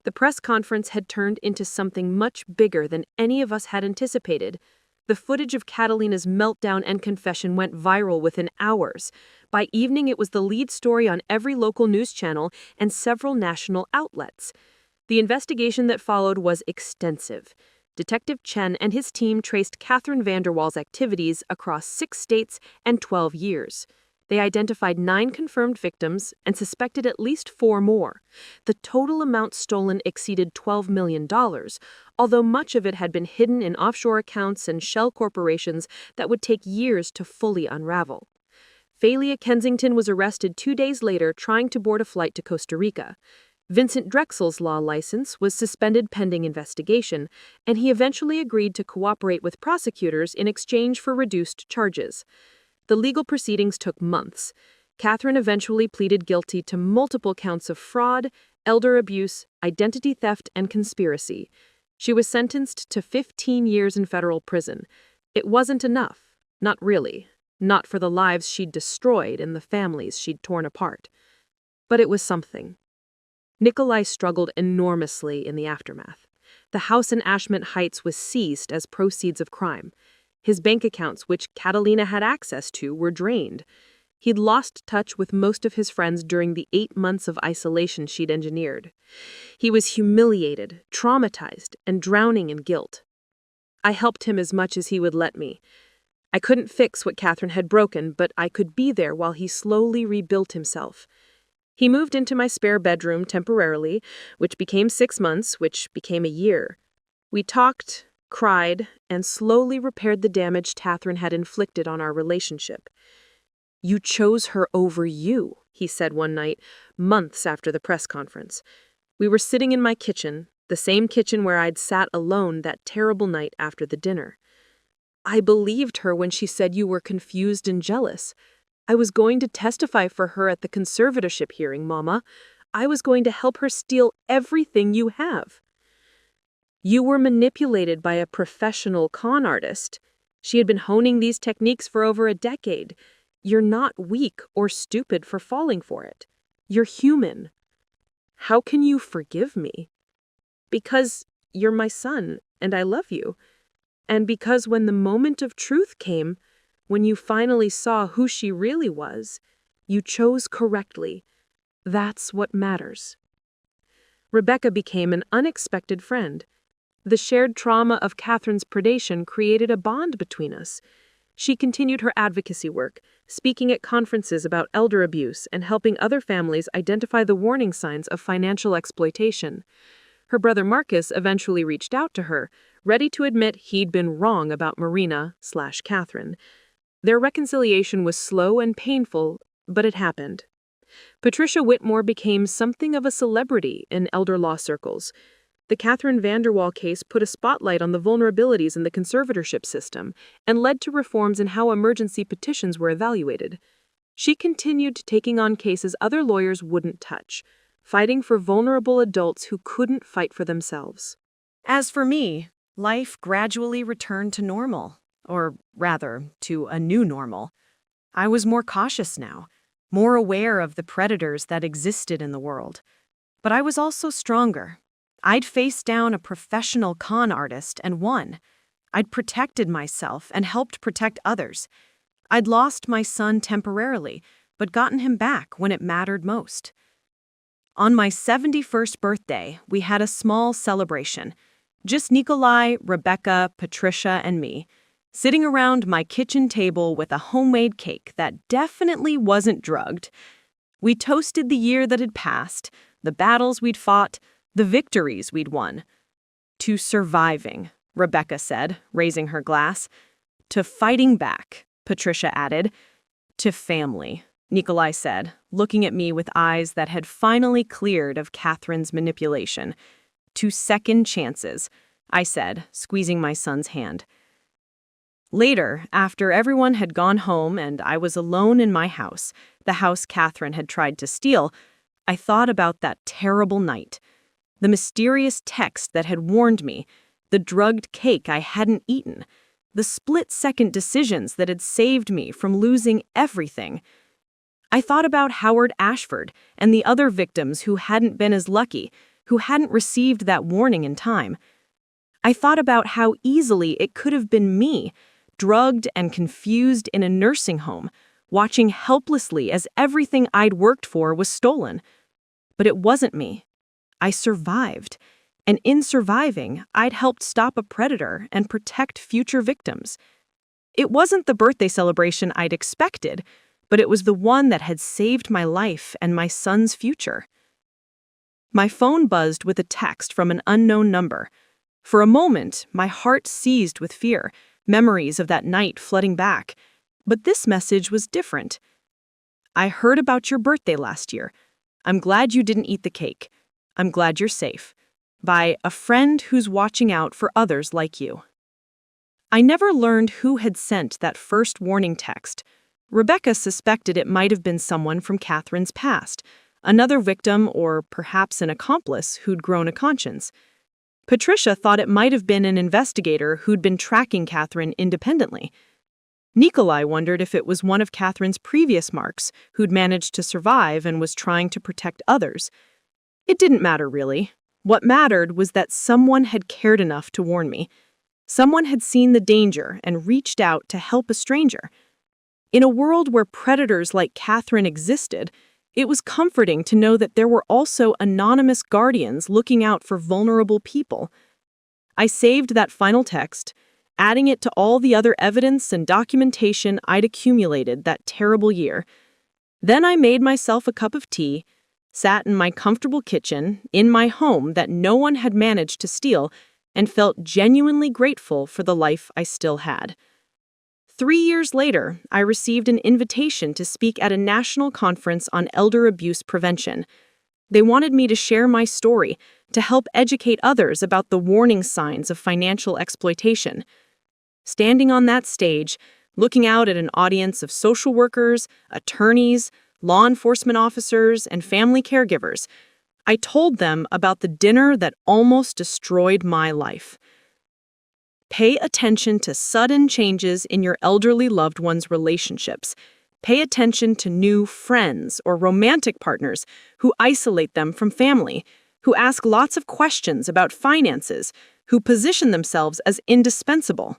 The press conference had turned into something much bigger than any of us had anticipated. The footage of Catalina's meltdown and confession went viral within hours. By evening, it was the lead story on every local news channel and several national outlets. The investigation that followed was extensive. Detective Chen and his team traced Catherine Vanderwaal's activities across 6 states and 12 years. They identified 9 confirmed victims and suspected at least 4 more. The total amount stolen exceeded $12 million, although much of it had been hidden in offshore accounts and shell corporations that would take years to fully unravel. Phalia Kensington was arrested 2 days later trying to board a flight to Costa Rica. Vincent Drexel's law license was suspended pending investigation, and he eventually agreed to cooperate with prosecutors in exchange for reduced charges. The legal proceedings took months. Catherine eventually pleaded guilty to multiple counts of fraud, elder abuse, identity theft, and conspiracy. She was sentenced to 15 years in federal prison. It wasn't enough. Not really. Not for the lives she'd destroyed and the families she'd torn apart. But it was something. Nikolai struggled enormously in the aftermath. The house in Ashmont Heights was seized as proceeds of crime. His bank accounts, which Catalina had access to, were drained. He'd lost touch with most of his friends during the 8 months of isolation she'd engineered. He was humiliated, traumatized, and drowning in guilt. I helped him as much as he would let me. I couldn't fix what Catherine had broken, but I could be there while he slowly rebuilt himself. He moved into my spare bedroom temporarily, which became 6 months, which became a year. We talked, cried, and slowly repaired the damage Catherine had inflicted on our relationship. "You chose her over you," he said one night, months after the press conference. We were sitting in my kitchen, the same kitchen where I'd sat alone that terrible night after the dinner. "I believed her when she said you were confused and jealous. I was going to testify for her at the conservatorship hearing, Mama. I was going to help her steal everything you have." "You were manipulated by a professional con artist. She had been honing these techniques for over a decade. You're not weak or stupid for falling for it. You're human." "How can you forgive me?" "Because you're my son, and I love you. And because when the moment of truth came, when you finally saw who she really was, you chose correctly. That's what matters." Rebecca became an unexpected friend. The shared trauma of Catherine's predation created a bond between us. She continued her advocacy work, speaking at conferences about elder abuse and helping other families identify the warning signs of financial exploitation. Her brother Marcus eventually reached out to her, ready to admit he'd been wrong about Marina/Catherine. Their reconciliation was slow and painful, but it happened. Patricia Whitmore became something of a celebrity in elder law circles. The Catherine Vanderwaal case put a spotlight on the vulnerabilities in the conservatorship system and led to reforms in how emergency petitions were evaluated. She continued taking on cases other lawyers wouldn't touch, fighting for vulnerable adults who couldn't fight for themselves. As for me, life gradually returned to normal, or rather, to a new normal. I was more cautious now, more aware of the predators that existed in the world. But I was also stronger. I'd faced down a professional con artist and won. I'd protected myself and helped protect others. I'd lost my son temporarily, but gotten him back when it mattered most. On my 71st birthday, we had a small celebration. Just Nikolai, Rebecca, Patricia, and me, sitting around my kitchen table with a homemade cake that definitely wasn't drugged. We toasted the year that had passed, the battles we'd fought, the victories we'd won. "To surviving," Rebecca said, raising her glass. "To fighting back," Patricia added. "To family," Nikolai said, looking at me with eyes that had finally cleared of Catherine's manipulation. "To second chances," I said, squeezing my son's hand. Later, after everyone had gone home and I was alone in my house, the house Catherine had tried to steal, I thought about that terrible night. The mysterious text that had warned me, the drugged cake I hadn't eaten, the split-second decisions that had saved me from losing everything. I thought about Howard Ashford and the other victims who hadn't been as lucky, who hadn't received that warning in time. I thought about how easily it could have been me, drugged and confused in a nursing home, watching helplessly as everything I'd worked for was stolen. But it wasn't me. I survived. And in surviving, I'd helped stop a predator and protect future victims. It wasn't the birthday celebration I'd expected, but it was the one that had saved my life and my son's future. My phone buzzed with a text from an unknown number. For a moment, my heart seized with fear, memories of that night flooding back. But this message was different. I heard about your birthday last year. I'm glad you didn't eat the cake. I'm glad you're safe. By a friend who's watching out for others like you. I never learned who had sent that first warning text. Rebecca suspected it might have been someone from Catherine's past, another victim or perhaps an accomplice who'd grown a conscience. Patricia thought it might have been an investigator who'd been tracking Catherine independently. Nikolai wondered if it was one of Catherine's previous marks who'd managed to survive and was trying to protect others. It didn't matter, really. What mattered was that someone had cared enough to warn me. Someone had seen the danger and reached out to help a stranger. In a world where predators like Catherine existed, it was comforting to know that there were also anonymous guardians looking out for vulnerable people. I saved that final text, adding it to all the other evidence and documentation I'd accumulated that terrible year. Then I made myself a cup of tea, sat in my comfortable kitchen, in my home that no one had managed to steal, and felt genuinely grateful for the life I still had. 3 years later, I received an invitation to speak at a national conference on elder abuse prevention. They wanted me to share my story, to help educate others about the warning signs of financial exploitation. Standing on that stage, looking out at an audience of social workers, attorneys, law enforcement officers, and family caregivers, I told them about the dinner that almost destroyed my life. Pay attention to sudden changes in your elderly loved one's relationships. Pay attention to new friends or romantic partners who isolate them from family, who ask lots of questions about finances, who position themselves as indispensable.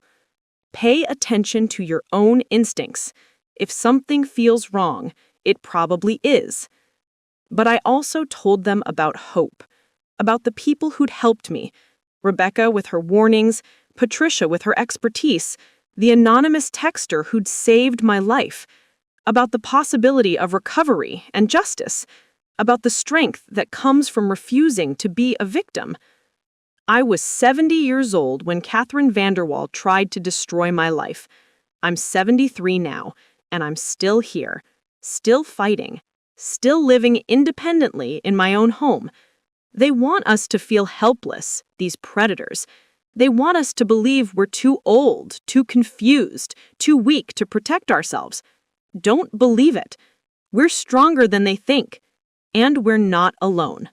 Pay attention to your own instincts. If something feels wrong, it probably is. But I also told them about hope, about the people who'd helped me, Rebecca with her warnings, Patricia with her expertise, the anonymous texter who'd saved my life, about the possibility of recovery and justice, about the strength that comes from refusing to be a victim. I was 70 years old when Catherine Vanderwall tried to destroy my life. I'm 73 now, and I'm still here, still fighting, still living independently in my own home. They want us to feel helpless, these predators. They want us to believe we're too old, too confused, too weak to protect ourselves. Don't believe it. We're stronger than they think, and we're not alone.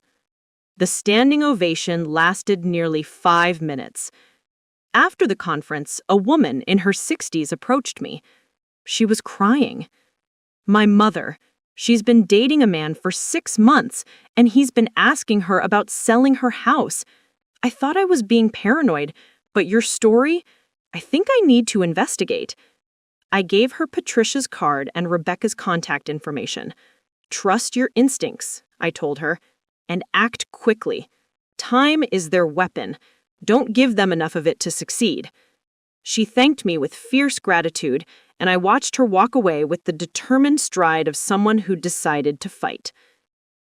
The standing ovation lasted nearly 5 minutes. After the conference, a woman in her 60s approached me. She was crying. My mother. She's been dating a man for 6 months, and he's been asking her about selling her house. I thought I was being paranoid, but your story? I think I need to investigate. I gave her Patricia's card and Rebecca's contact information. Trust your instincts, I told her, and act quickly. Time is their weapon. Don't give them enough of it to succeed. She thanked me with fierce gratitude, and I watched her walk away with the determined stride of someone who decided to fight.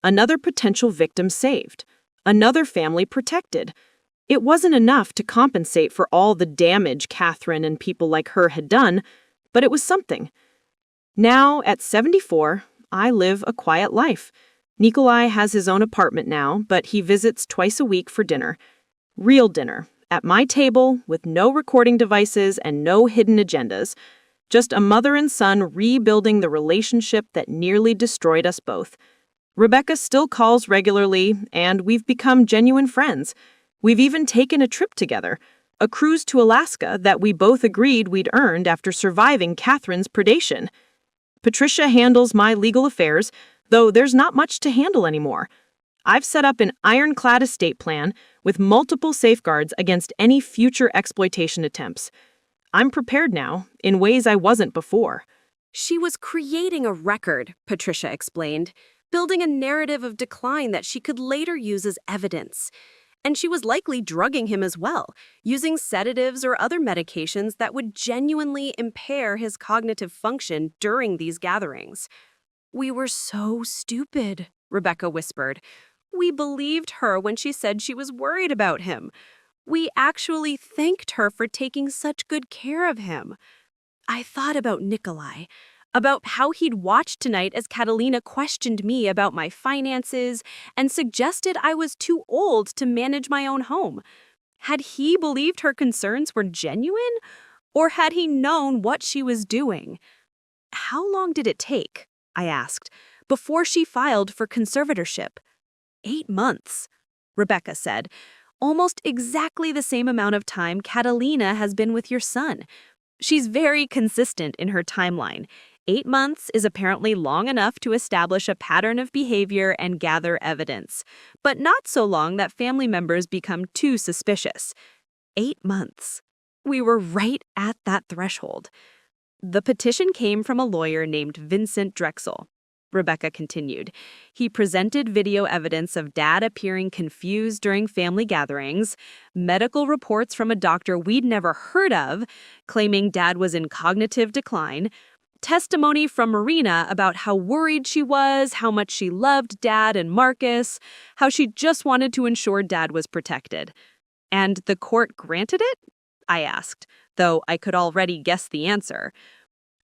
Another potential victim saved. Another family protected. It wasn't enough to compensate for all the damage Catherine and people like her had done, but it was something. Now, at 74, I live a quiet life. Nikolai has his own apartment now, but he visits twice a week for dinner. Real dinner, at my table, with no recording devices and no hidden agendas. Just a mother and son rebuilding the relationship that nearly destroyed us both. Rebecca still calls regularly, and we've become genuine friends. We've even taken a trip together, a cruise to Alaska that we both agreed we'd earned after surviving Catherine's predation. Patricia handles my legal affairs, though there's not much to handle anymore. I've set up an ironclad estate plan with multiple safeguards against any future exploitation attempts. I'm prepared now, in ways I wasn't before. She was creating a record, Patricia explained, building a narrative of decline that she could later use as evidence. And she was likely drugging him as well, using sedatives or other medications that would genuinely impair his cognitive function during these gatherings. "We were so stupid," Rebecca whispered. "We believed her when she said she was worried about him. We actually thanked her for taking such good care of him." I thought about Nikolai, about how he'd watched tonight as Catalina questioned me about my finances and suggested I was too old to manage my own home. Had he believed her concerns were genuine, or had he known what she was doing? "How long did it take," I asked, "before she filed for conservatorship?" 8 months, Rebecca said. "Almost exactly the same amount of time Catalina has been with your son." She's very consistent in her timeline. 8 months is apparently long enough to establish a pattern of behavior and gather evidence, but not so long that family members become too suspicious. 8 months. We were right at that threshold. "The petition came from a lawyer named Vincent Drexel," Rebecca continued. "He presented video evidence of Dad appearing confused during family gatherings, medical reports from a doctor we'd never heard of, claiming Dad was in cognitive decline, testimony from Marina about how worried she was, how much she loved Dad and Marcus, how she just wanted to ensure Dad was protected." "And the court granted it?" I asked, though I could already guess the answer.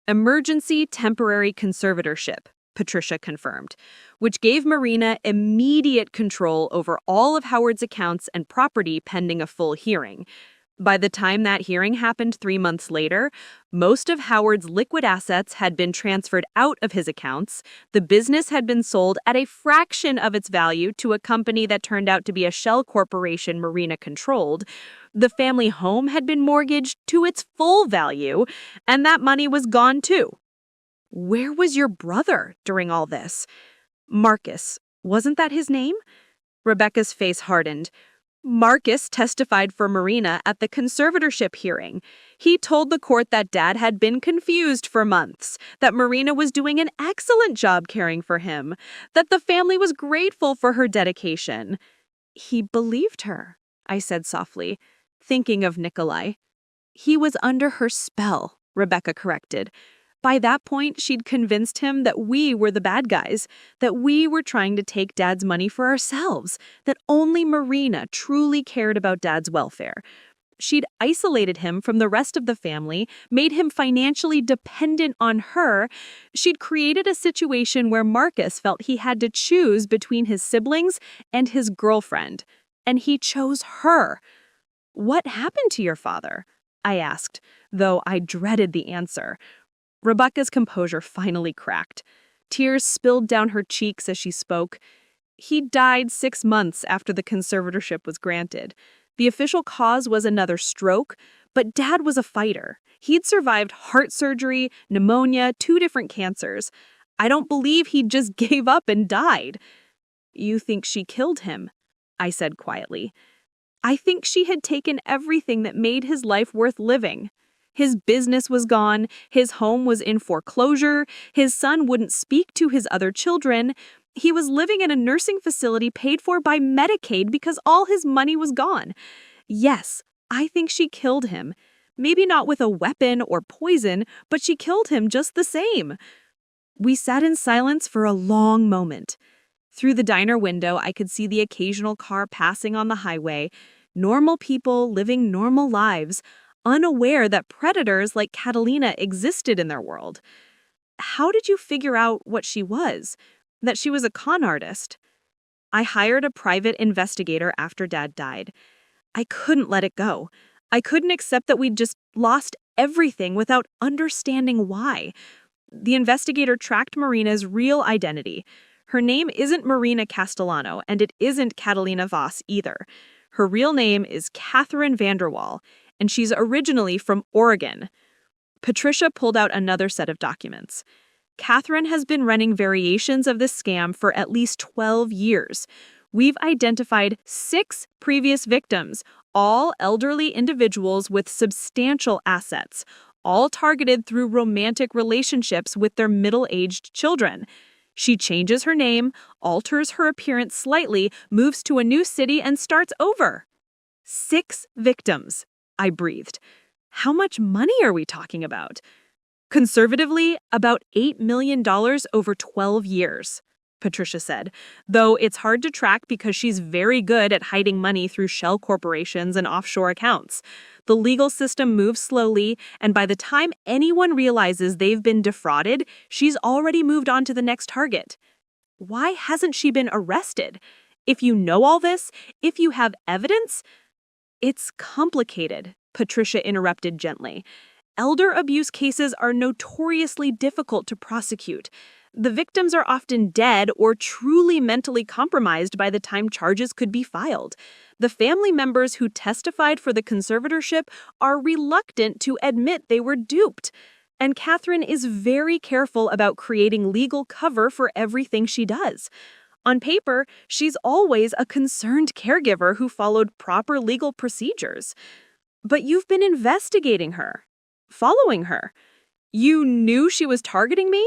"Emergency temporary conservatorship," Patricia confirmed, "which gave Marina immediate control over all of Howard's accounts and property pending a full hearing. By the time that hearing happened 3 months later, most of Howard's liquid assets had been transferred out of his accounts, the business had been sold at a fraction of its value to a company that turned out to be a shell corporation Marina controlled, the family home had been mortgaged to its full value, and that money was gone too." "Where was your brother during all this?" "Marcus, wasn't that his name?" Rebecca's face hardened. "Marcus testified for Marina at the conservatorship hearing. He told the court that Dad had been confused for months, that Marina was doing an excellent job caring for him, that the family was grateful for her dedication." "He believed her," I said softly, thinking of Nikolai. "He was under her spell," Rebecca corrected. "By that point, she'd convinced him that we were the bad guys, that we were trying to take Dad's money for ourselves, that only Marina truly cared about Dad's welfare. She'd isolated him from the rest of the family, made him financially dependent on her. She'd created a situation where Marcus felt he had to choose between his siblings and his girlfriend, and he chose her." "What happened to your father?" I asked, though I dreaded the answer. Rebecca's composure finally cracked. Tears spilled down her cheeks as she spoke. "He died 6 months after the conservatorship was granted. The official cause was another stroke, but Dad was a fighter. He'd survived heart surgery, pneumonia, 2 different cancers. I don't believe he just gave up and died." "You think she killed him?" I said quietly. "I think she had taken everything that made his life worth living. His business was gone, his home was in foreclosure, his son wouldn't speak to his other children. He was living in a nursing facility paid for by Medicaid because all his money was gone. Yes, I think she killed him. Maybe not with a weapon or poison, but she killed him just the same." We sat in silence for a long moment. Through the diner window, I could see the occasional car passing on the highway, normal people living normal lives, unaware that predators like Catalina existed in their world. "How did you figure out what she was? That she was a con artist?" "I hired a private investigator after Dad died. I couldn't let it go. I couldn't accept that we'd just lost everything without understanding why. The investigator tracked Marina's real identity. Her name isn't Marina Castellano, and it isn't Catalina Voss either. Her real name is Catherine Vanderwall, and she's originally from Oregon. Patricia pulled out another set of documents. Catherine has been running variations of this scam for at least 12 years. We've identified 6 previous victims, all elderly individuals with substantial assets, all targeted through romantic relationships with their middle-aged children. She changes her name, alters her appearance slightly, moves to a new city, and starts over. 6 victims, I breathed. How much money are we talking about? Conservatively, about $8 million over 12 years, Patricia said, though it's hard to track because she's very good at hiding money through shell corporations and offshore accounts. The legal system moves slowly, and by the time anyone realizes they've been defrauded, she's already moved on to the next target. Why hasn't she been arrested? If you know all this, if you have evidence, it's complicated, Patricia interrupted gently. Elder abuse cases are notoriously difficult to prosecute. The victims are often dead or truly mentally compromised by the time charges could be filed. The family members who testified for the conservatorship are reluctant to admit they were duped. And Catherine is very careful about creating legal cover for everything she does. On paper, she's always a concerned caregiver who followed proper legal procedures. But you've been investigating her, following her. You knew she was targeting me?